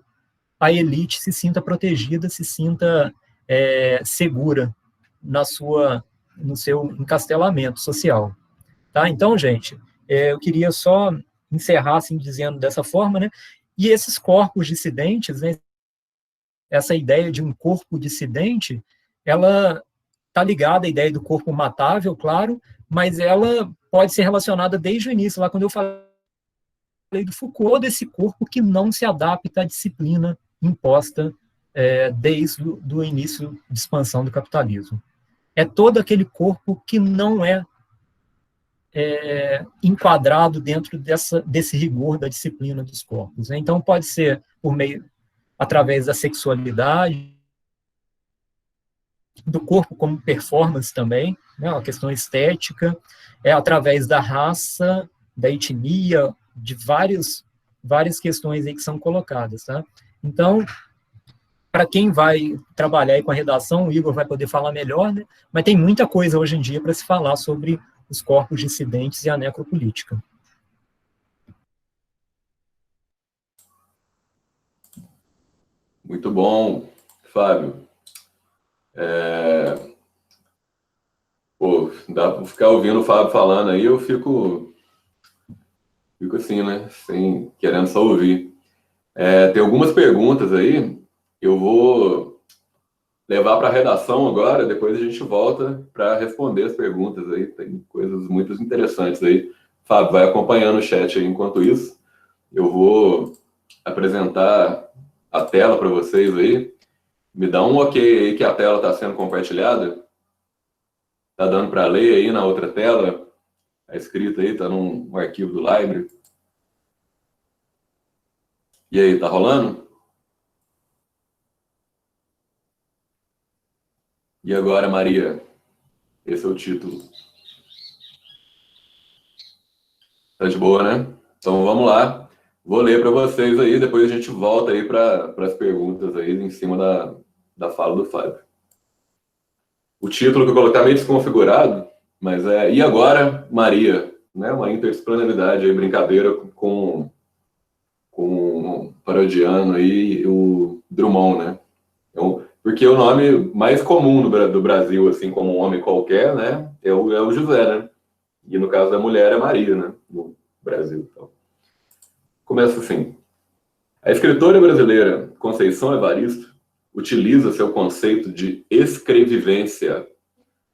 a elite se sinta protegida, se sinta segura no seu encastelamento social. Tá? Então, gente, eu queria só encerrar assim, dizendo dessa forma, né? E esses corpos dissidentes, né, essa ideia de um corpo dissidente, ela está ligada à ideia do corpo matável, claro, mas ela pode ser relacionada desde o início, lá quando eu falei do Foucault, desse corpo que não se adapta à disciplina imposta desde o início de expansão do capitalismo. É todo aquele corpo que não é enquadrado dentro desse rigor da disciplina dos corpos. Né? Então, pode ser através da sexualidade, do corpo como performance também, né, uma questão estética, através da raça, da etnia, de várias questões aí que são colocadas. Tá? Então, para quem vai trabalhar aí com a redação, o Igor vai poder falar melhor, né, mas tem muita coisa hoje em dia para se falar sobre os corpos dissidentes e a necropolítica. Muito bom, Fábio. Dá para ficar ouvindo o Fábio falando aí, eu fico assim, né, querendo só ouvir. Tem algumas perguntas aí, eu vou levar para a redação agora, depois a gente volta para responder as perguntas aí, tem coisas muito interessantes aí. Fábio, vai acompanhando o chat aí enquanto isso. Eu vou apresentar a tela para vocês aí. Me dá um ok aí que a tela está sendo compartilhada. Está dando para ler aí na outra tela? Está escrito aí, está num arquivo do Library. E aí, tá rolando? E agora, Maria? Esse é o título. Tá de boa, né? Então vamos lá. Vou ler para vocês aí, depois a gente volta aí para as perguntas aí em cima da fala do Fábio. O título que eu coloquei meio desconfigurado, mas é E agora, Maria? Né? Uma interdisciplinaridade aí, brincadeira com parodiando aí o Drummond, né? Então, porque o nome mais comum do Brasil, assim, como um homem qualquer, né? É o José, né? E no caso da mulher é Maria, né? No Brasil. Então. Começa assim. A escritora brasileira Conceição Evaristo utiliza seu conceito de escrevivência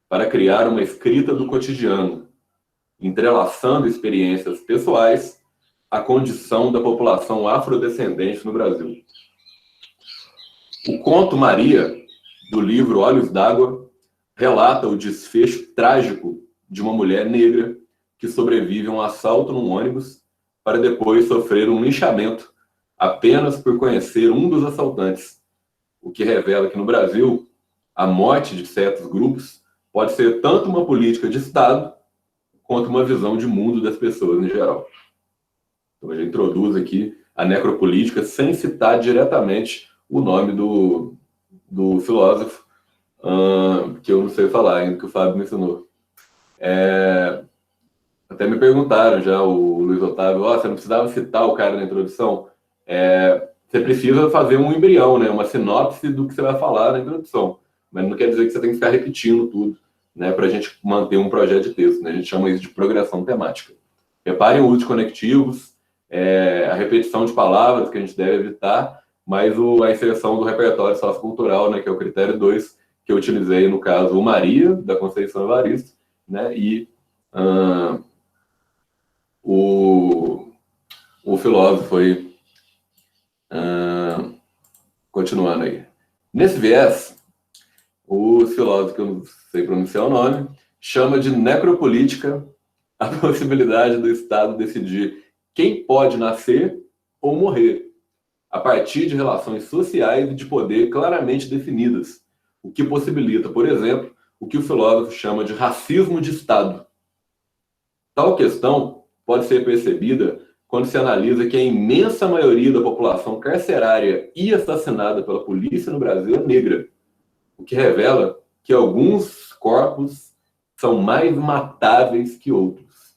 para criar uma escrita do cotidiano, entrelaçando experiências pessoais à condição da população afrodescendente no Brasil. O conto Maria, do livro Olhos d'Água, relata o desfecho trágico de uma mulher negra que sobrevive a um assalto num ônibus para depois sofrer um linchamento apenas por conhecer um dos assaltantes, o que revela que no Brasil a morte de certos grupos pode ser tanto uma política de Estado quanto uma visão de mundo das pessoas em geral. Então a gente introduz aqui a necropolítica sem citar diretamente o nome do filósofo, que eu não sei falar ainda, que o Fábio me ensinou. Até me perguntaram já, o Luiz Otávio, você não precisava citar o cara na introdução? Você precisa fazer um embrião, né, uma sinopse do que você vai falar na introdução, mas não quer dizer que você tem que ficar repetindo tudo, né, para a gente manter um projeto de texto, né? A gente chama isso de progressão temática. Reparem o uso de conectivos, a repetição de palavras que a gente deve evitar, mas a inserção do repertório sociocultural, né, que é o critério 2, que eu utilizei no caso o Maria, da Conceição Evaristo, né, e o filósofo aí, continuando aí. Nesse viés, o filósofo, que eu não sei pronunciar o nome, chama de necropolítica a possibilidade do Estado decidir quem pode nascer ou morrer, a partir de relações sociais e de poder claramente definidas, o que possibilita, por exemplo, o que o filósofo chama de racismo de Estado. Tal questão pode ser percebida quando se analisa que a imensa maioria da população carcerária e assassinada pela polícia no Brasil é negra, o que revela que alguns corpos são mais matáveis que outros.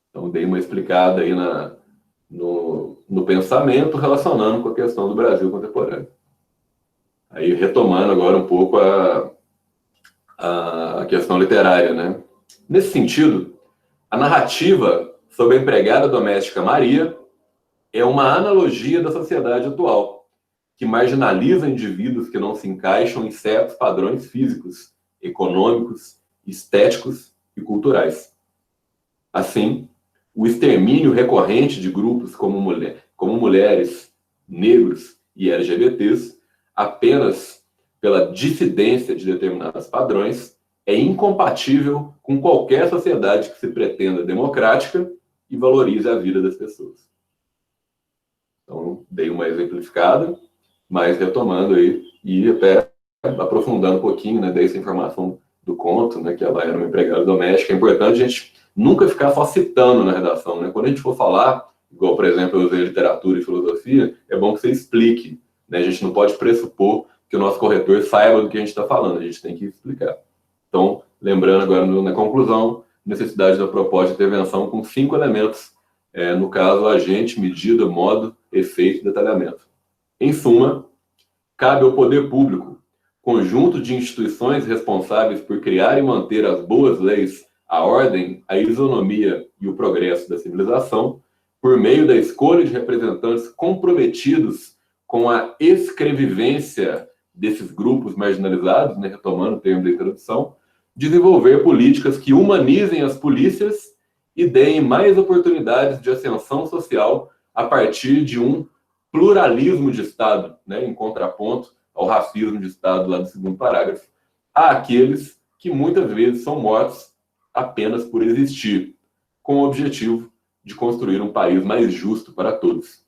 Então, dei uma explicada aí no pensamento, relacionando com a questão do Brasil contemporâneo. Aí, retomando agora um pouco a questão literária, né? Nesse sentido, a narrativa sobre a empregada doméstica Maria é uma analogia da sociedade atual, que marginaliza indivíduos que não se encaixam em certos padrões físicos, econômicos, estéticos e culturais. Assim, o extermínio recorrente de grupos como mulheres, negros e LGBTs, apenas pela dissidência de determinados padrões, é incompatível com qualquer sociedade que se pretenda democrática e valorize a vida das pessoas. Então, dei uma exemplificada, mas retomando aí e até aprofundando um pouquinho, né, dessa informação do conto, né, que ela era uma empregada doméstica. É importante a gente nunca ficar só citando na redação, né? Quando a gente for falar, igual, por exemplo, eu usei literatura e filosofia, é bom que você explique, né? A gente não pode pressupor que o nosso corretor saiba do que a gente está falando, a gente tem que explicar. Então, lembrando agora na conclusão, necessidade da proposta de intervenção com 5 elementos, no caso, agente, medida, modo, efeito e detalhamento. Em suma, cabe ao poder público, conjunto de instituições responsáveis por criar e manter as boas leis, a ordem, a isonomia e o progresso da civilização, por meio da escolha de representantes comprometidos com a escrevivência desses grupos marginalizados, né, retomando o termo da introdução, desenvolver políticas que humanizem as polícias e deem mais oportunidades de ascensão social a partir de um pluralismo de Estado, né, em contraponto ao racismo de Estado lá do segundo parágrafo, há aqueles que muitas vezes são mortos apenas por existir, com o objetivo de construir um país mais justo para todos.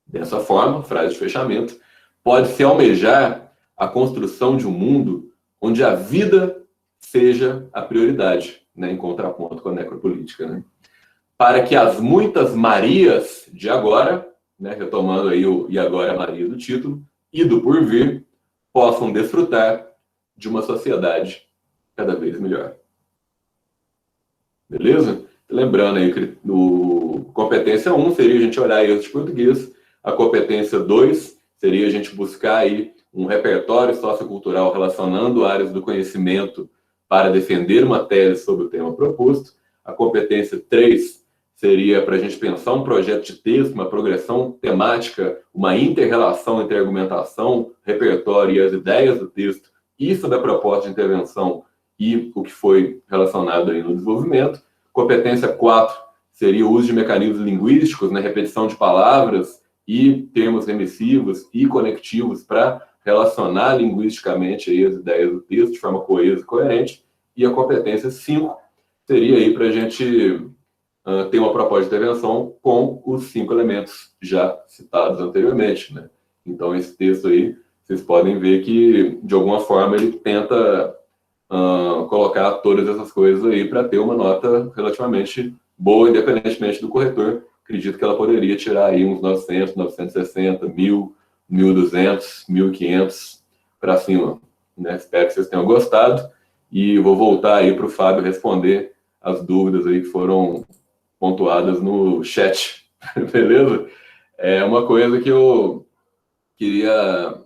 Dessa forma, frase de fechamento, pode-se almejar a construção de um mundo onde a vida seja a prioridade, né, em contraponto com a necropolítica, né? Para que as muitas Marias de agora, né, retomando aí o e agora Maria do título, e do porvir, possam desfrutar de uma sociedade cada vez melhor. Beleza? Lembrando aí que o competência 1 seria a gente olhar erros de português, a competência 2 seria a gente buscar aí um repertório sociocultural relacionando áreas do conhecimento para defender uma tese sobre o tema proposto, a competência 3 seria para a gente pensar um projeto de texto, uma progressão temática, uma inter-relação entre a argumentação, repertório e as ideias do texto, e sobre a proposta de intervenção e o que foi relacionado aí no desenvolvimento. Competência 4 seria o uso de mecanismos linguísticos, né, repetição de palavras e termos remissivos e conectivos para relacionar linguisticamente aí as ideias do texto de forma coesa e coerente. E a competência 5 seria aí para a gente ter uma proposta de intervenção com os 5 elementos já citados anteriormente, né? Então, esse texto aí, vocês podem ver que, de alguma forma, ele tenta colocar todas essas coisas aí para ter uma nota relativamente boa, independentemente do corretor. Acredito que ela poderia tirar aí uns 900, 960, 1.000, 1.200, 1.500 para cima, né? Espero que vocês tenham gostado e vou voltar aí para o Fábio responder as dúvidas aí que foram pontuadas no chat, beleza? É uma coisa que eu queria...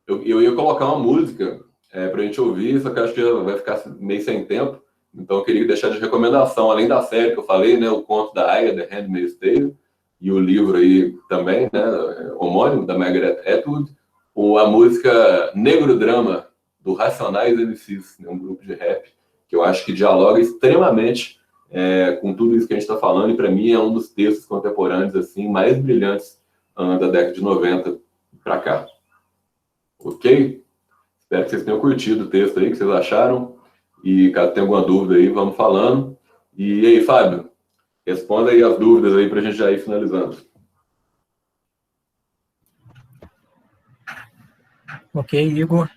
Eu ia colocar uma música para a gente ouvir, só que acho que já vai ficar meio sem tempo, então eu queria deixar de recomendação, além da série que eu falei, né, o conto da Aya, The Handmaid's Tale, e o livro aí também, né, homônimo, da Margaret Atwood, ou a música Negro Drama, do Racionais MCs, né, um grupo de rap, que eu acho que dialoga extremamente com tudo isso que a gente está falando, e para mim é um dos textos contemporâneos assim, mais brilhantes da década de 90 para cá. Ok? Espero que vocês tenham curtido o texto aí, que vocês acharam. E caso tenha alguma dúvida aí, vamos falando. E aí, Fábio, responda aí as dúvidas aí para a gente já ir finalizando. Ok, Igor.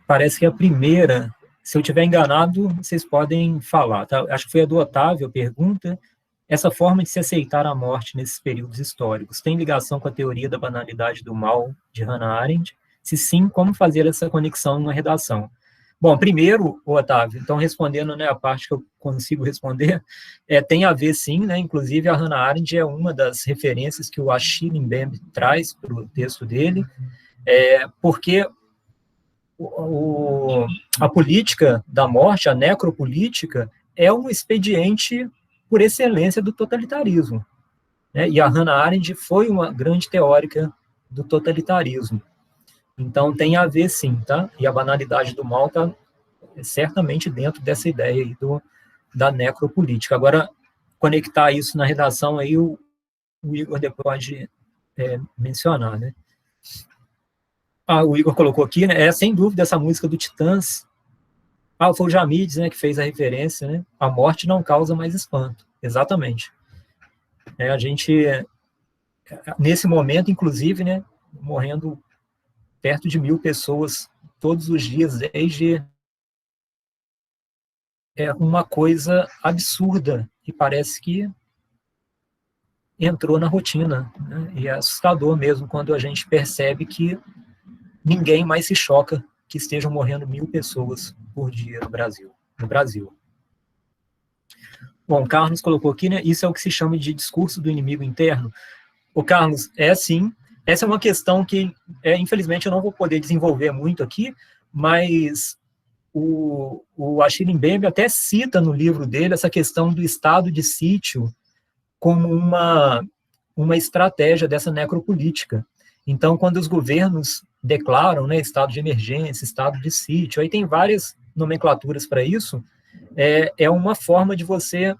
Parece que a primeira, se eu estiver enganado, vocês podem falar, tá? Acho que foi a do Otávio, a pergunta. Essa forma de se aceitar a morte nesses períodos históricos tem ligação com a teoria da banalidade do mal de Hannah Arendt? Se sim, como fazer essa conexão numa redação? Bom, primeiro, Otávio, então respondendo, né, a parte que eu consigo responder, tem a ver sim, né, inclusive a Hannah Arendt é uma das referências que o Achille Mbembe traz para o texto dele, porque a política da morte, a necropolítica, é um expediente por excelência do totalitarismo, né? E a Hannah Arendt foi uma grande teórica do totalitarismo. Então, tem a ver, sim, tá? E a banalidade do mal está certamente dentro dessa ideia aí da necropolítica. Agora, conectar isso na redação aí, o Igor depois pode mencionar, né? O Igor colocou aqui, né? Sem dúvida essa música do Titãs. Foi o Jamides, né, que fez a referência, né? A morte não causa mais espanto. Exatamente. A gente, nesse momento, inclusive, né, morrendo perto de 1.000 pessoas todos os dias, desde uma coisa absurda e parece que entrou na rotina, né? E é assustador mesmo quando a gente percebe que ninguém mais se choca que estejam morrendo 1.000 pessoas por dia no Brasil. Bom, Carlos colocou aqui, né? Isso é o que se chama de discurso do inimigo interno. Carlos, sim. Essa é uma questão que, infelizmente, eu não vou poder desenvolver muito aqui, mas o Achille Mbembe até cita no livro dele essa questão do estado de sítio como uma estratégia dessa necropolítica. Então, quando os governos declaram, né, estado de emergência, estado de sítio, aí tem várias nomenclaturas para isso, é uma forma de você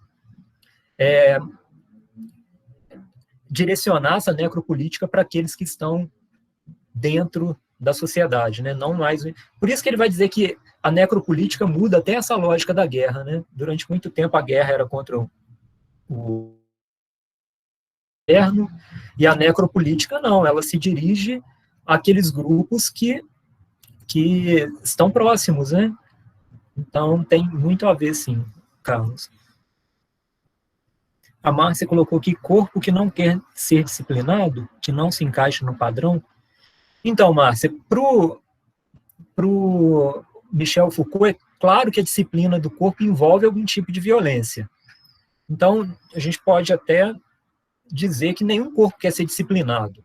direcionar essa necropolítica para aqueles que estão dentro da sociedade, né? Não mais. Por isso que ele vai dizer que a necropolítica muda até essa lógica da guerra, né? Durante muito tempo a guerra era contra o governo e a necropolítica não, ela se dirige àqueles grupos que que estão próximos, né? Então, tem muito a ver, sim, Carlos. A Márcia colocou aqui, corpo que não quer ser disciplinado, que não se encaixa no padrão. Então, Márcia, pro Michel Foucault, é claro que a disciplina do corpo envolve algum tipo de violência. Então, a gente pode até dizer que nenhum corpo quer ser disciplinado.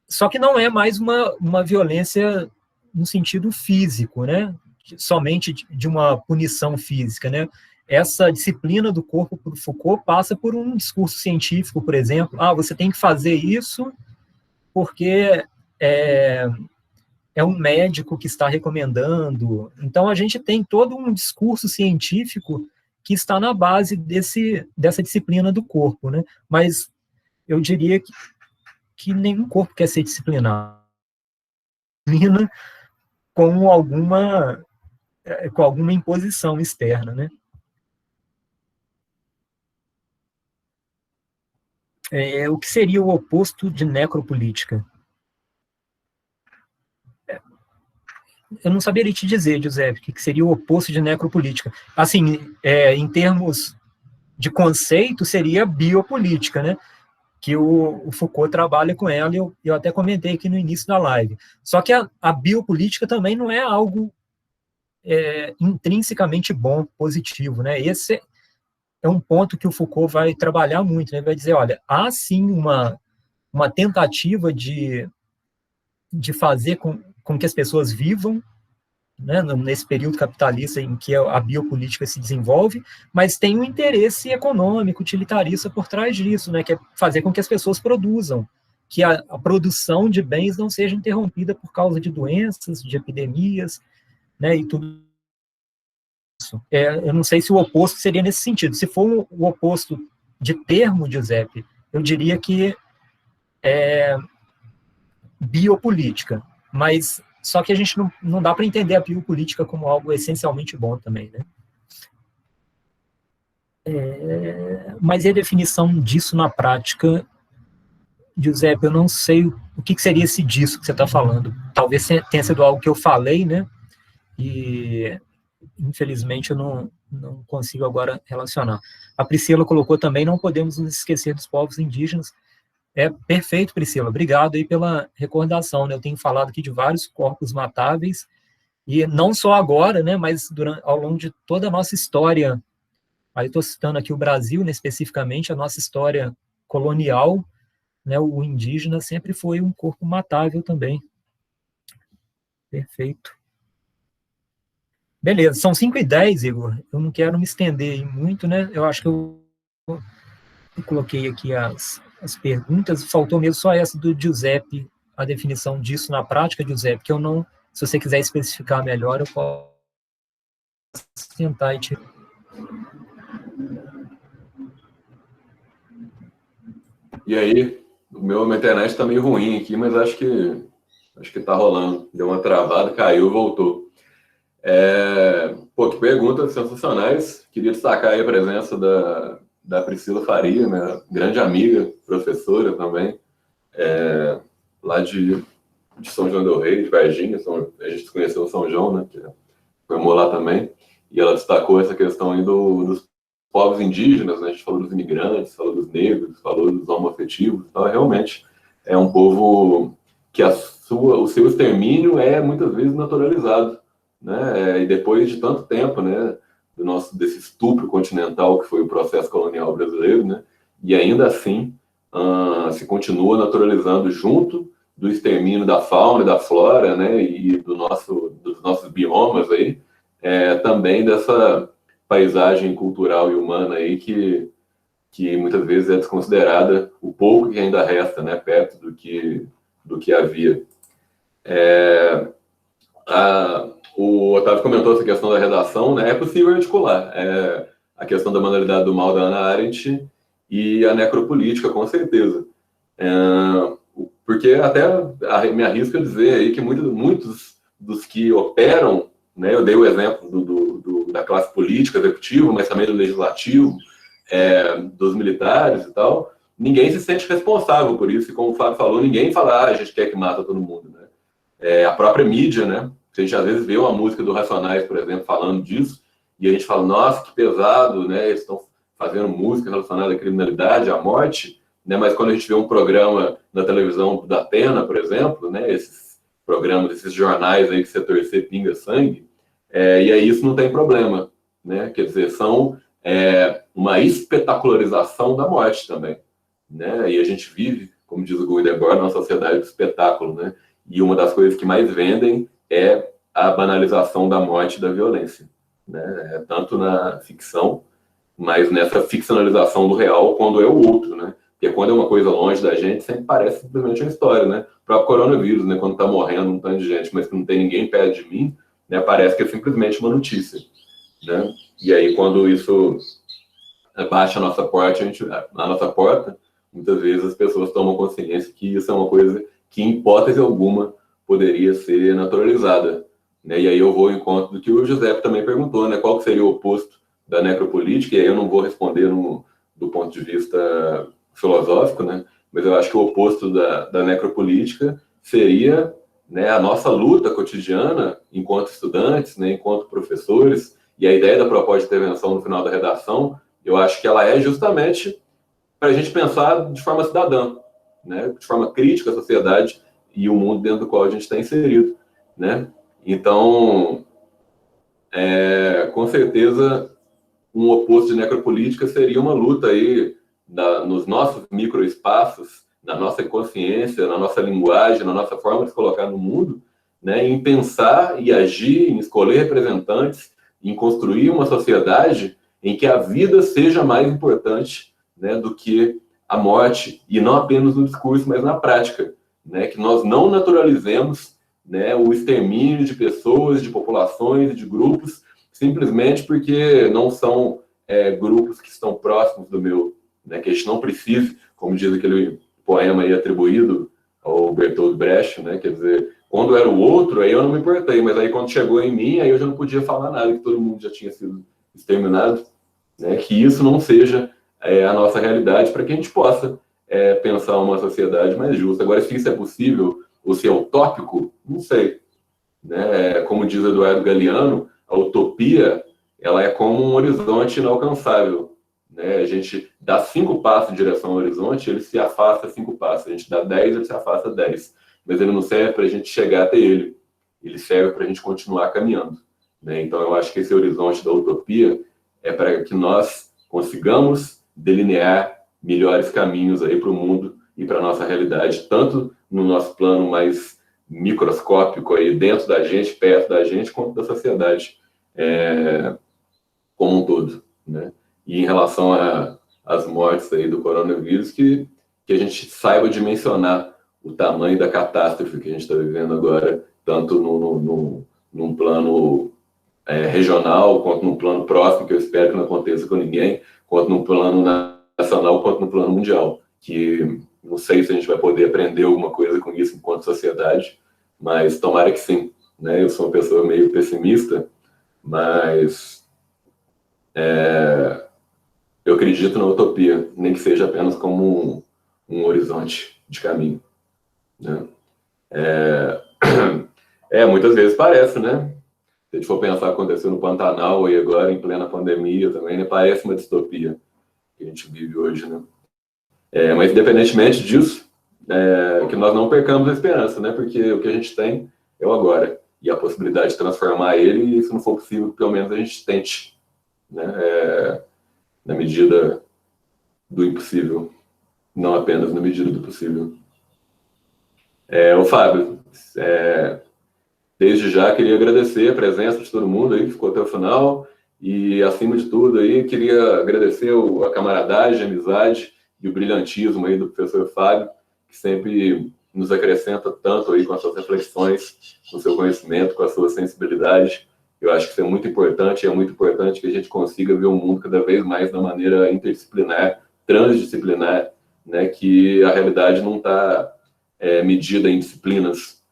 Só que não é mais uma violência no sentido físico, né? Somente de uma punição física, né? Essa disciplina do corpo por Foucault passa por um discurso científico, por exemplo. Você tem que fazer isso porque é um médico que está recomendando. Então, a gente tem todo um discurso científico que está na base dessa disciplina do corpo, né? Mas eu diria que nenhum corpo quer ser disciplinado com alguma imposição externa, né? O que seria o oposto de necropolítica? Eu não saberia te dizer, Giuseppe, o que seria o oposto de necropolítica. Assim, em termos de conceito, seria biopolítica, né? Que o Foucault trabalha com ela, e eu até comentei aqui no início da live. Só que a biopolítica também não é algo intrinsecamente bom, positivo, né? Esse é um ponto que o Foucault vai trabalhar muito, né? Vai dizer, olha, há sim uma tentativa de fazer com que as pessoas vivam, né, nesse período capitalista em que a biopolítica se desenvolve, mas tem um interesse econômico, utilitarista por trás disso, né, que é fazer com que as pessoas produzam, que a produção de bens não seja interrompida por causa de doenças, de epidemias, né, e tudo isso. Eu não sei se o oposto seria nesse sentido. Se for o oposto de termo, Giuseppe, eu diria que é biopolítica, mas só que a gente não dá para entender a biopolítica como algo essencialmente bom também, né? Mas e a definição disso na prática, Giuseppe? Eu não sei o que seria esse disso que você está falando. Talvez tenha sido algo que eu falei, né? E, infelizmente, eu não consigo agora relacionar. A Priscila colocou também, não podemos nos esquecer dos povos indígenas. Perfeito, Priscila. Obrigado aí pela recordação, né? Eu tenho falado aqui de vários corpos matáveis, e não só agora, né, mas ao longo de toda a nossa história. Aí estou citando aqui o Brasil, né, especificamente, a nossa história colonial, né, o indígena sempre foi um corpo matável também. Perfeito. Beleza, são 5h10, Igor. Eu não quero me estender muito, né? Eu acho que eu coloquei aqui as perguntas, faltou mesmo só essa do Giuseppe, a definição disso na prática, Giuseppe, que eu não, se você quiser especificar melhor, eu posso tentar te... E aí, minha internet está meio ruim aqui, mas acho que tá rolando. Deu uma travada, caiu e voltou. Que perguntas sensacionais. Queria destacar aí a presença da Priscila Faria, minha grande amiga, professora também, lá de São João del Rei, de Varginha. A gente conheceu São João, né, que formou lá também, e ela destacou essa questão aí dos povos indígenas, né? A gente falou dos imigrantes, falou dos negros, falou dos homoafetivos. Então, realmente, é um povo que o seu extermínio é muitas vezes naturalizado, né? E depois de tanto tempo, né, desse estupro continental que foi o processo colonial brasileiro, né? E ainda assim se continua naturalizando junto do extermínio da fauna e da flora, né? E dos nossos biomas aí, também dessa paisagem cultural e humana aí que muitas vezes é desconsiderada, o pouco que ainda resta, né, perto do que havia. O Otávio comentou essa questão da redação, né? É possível articular a questão da manualidade do mal da Hannah Arendt e a necropolítica, com certeza. Porque até me arrisco a dizer aí que muitos dos que operam, né, eu dei o exemplo da classe política, executiva, mas também do legislativo, dos militares e tal, ninguém se sente responsável por isso, e como o Fábio falou, ninguém fala, a gente quer que mata todo mundo, né? A própria mídia, né? A gente às vezes vê uma música do Racionais, por exemplo, falando disso, e a gente fala, nossa, que pesado, né? Eles estão fazendo música relacionada à criminalidade, à morte, né? Mas quando a gente vê um programa na televisão da Atena, por exemplo, né? Esses programas, esses jornais aí que você torcer pinga sangue, e aí isso não tem problema, né? Quer dizer, são uma espetacularização da morte também, né? E a gente vive, como diz o Guy Debord, numa sociedade do espetáculo, né? E uma das coisas que mais vendem é a banalização da morte e da violência, né? Tanto na ficção, mas nessa ficcionalização do real quando é o outro, né? Porque quando é uma coisa longe da gente, sempre parece simplesmente uma história, né? O próprio coronavírus, né? Quando tá morrendo um tanto de gente, mas que não tem ninguém perto de mim, né? Parece que é simplesmente uma notícia, né? E aí, quando isso baixa a nossa porta, muitas vezes as pessoas tomam consciência que isso é uma coisa que, em hipótese alguma, poderia ser naturalizada, né? E aí eu vou ao encontro do que o Giuseppe também perguntou, né? Qual que seria o oposto da necropolítica? E aí eu não vou responder do ponto de vista filosófico, né? Mas eu acho que o oposto da necropolítica seria, né, a nossa luta cotidiana enquanto estudantes, né, enquanto professores, e a ideia da proposta de intervenção no final da redação, eu acho que ela é justamente para a gente pensar de forma cidadã, né, de forma crítica à sociedade e o mundo dentro do qual a gente está inserido, né? Então, com certeza, um oposto de necropolítica seria uma luta aí nos nossos microespaços, na nossa consciência, na nossa linguagem, na nossa forma de se colocar no mundo, né, em pensar e agir, em escolher representantes, em construir uma sociedade em que a vida seja mais importante, né, do que a morte, e não apenas no discurso, mas na prática, né, que nós não naturalizemos, né, o extermínio de pessoas, de populações, de grupos, simplesmente porque não são grupos que estão próximos do meu, né, que a gente não precise, como diz aquele poema aí atribuído ao Bertolt Brecht, né, quer dizer, quando era o outro, aí eu não me importei, mas aí quando chegou em mim, aí eu já não podia falar nada, que todo mundo já tinha sido exterminado, né, que isso não seja a nossa realidade, para que a gente possa pensar uma sociedade mais justa. Agora, se isso é possível, ou se é utópico, não sei, né? Como diz Eduardo Galeano, a utopia, ela é como um horizonte inalcançável, né? A gente dá 5 passos em direção ao horizonte, ele se afasta 5 passos. A gente dá 10, ele se afasta 10. Mas ele não serve para a gente chegar até ele. Ele serve para a gente continuar caminhando, né? Então, eu acho que esse horizonte da utopia é para que nós consigamos delinear melhores caminhos aí para o mundo e para a nossa realidade, tanto no nosso plano mais microscópico aí dentro da gente, perto da gente, quanto da sociedade como um todo, né? E em relação às mortes aí do coronavírus, que a gente saiba dimensionar o tamanho da catástrofe que a gente está vivendo agora, tanto num plano regional, quanto num plano próximo, que eu espero que não aconteça com ninguém, quanto num plano nacional, quanto no plano mundial, que não sei se a gente vai poder aprender alguma coisa com isso enquanto sociedade, mas tomara que sim, né? Eu sou uma pessoa meio pessimista, mas eu acredito na utopia, nem que seja apenas como um horizonte de caminho, né? Muitas vezes parece, né? Se a gente for pensar o que aconteceu no Pantanal e agora em plena pandemia também, né? Parece uma distopia que a gente vive hoje, né? Mas independentemente disso, que nós não percamos a esperança, né? Porque o que a gente tem é o agora. E a possibilidade de transformar ele, e se não for possível, pelo menos a gente tente, né? Na medida do impossível, não apenas na medida do possível. O Fábio, desde já queria agradecer a presença de todo mundo aí que ficou até o final, e acima de tudo aí queria agradecer a camaradagem, a amizade e o brilhantismo aí do professor Fábio, que sempre nos acrescenta tanto aí com as suas reflexões, com o seu conhecimento, com a sua sensibilidade. Eu acho que isso é muito importante, e é muito importante que a gente consiga ver o mundo cada vez mais da maneira interdisciplinar, transdisciplinar, né, que a realidade não está medida em disciplinas,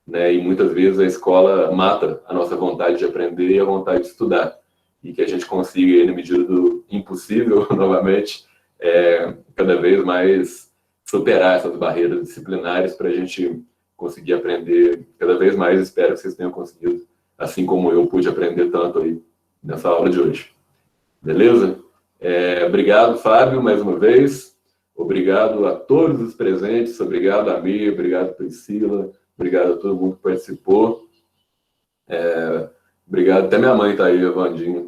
né, e muitas vezes a escola mata a nossa vontade de aprender e a vontade de estudar, e que a gente consiga, na medida do impossível, novamente, cada vez mais superar essas barreiras disciplinares para a gente conseguir aprender cada vez mais. Espero que vocês tenham conseguido, assim como eu pude aprender tanto aí nessa aula de hoje. Beleza? Obrigado, Fábio, mais uma vez. Obrigado a todos os presentes. Obrigado a Mia, obrigado a Priscila, obrigado a todo mundo que participou. Obrigado, até minha mãe está aí, a Vandinha.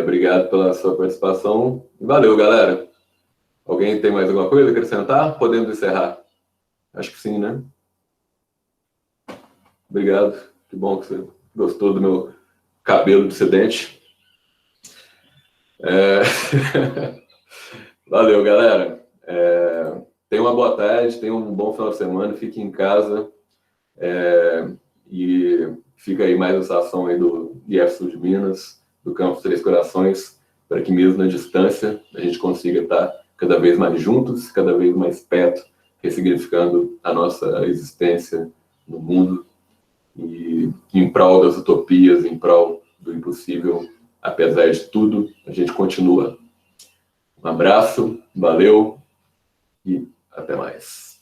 Obrigado pela sua participação. Valeu, galera. Alguém tem mais alguma coisa a acrescentar? Podemos encerrar. Acho que sim, né? Obrigado. Que bom que você gostou do meu cabelo dissidente. Valeu, galera. Tenha uma boa tarde, tenha um bom final de semana, fique em casa. E fica aí mais essa ação aí do IF Sul de Minas, do Campus Três Corações, para que mesmo na distância a gente consiga estar cada vez mais juntos, cada vez mais perto, ressignificando a nossa existência no mundo e em prol das utopias, em prol do impossível. Apesar de tudo, a gente continua. Um abraço, valeu e até mais.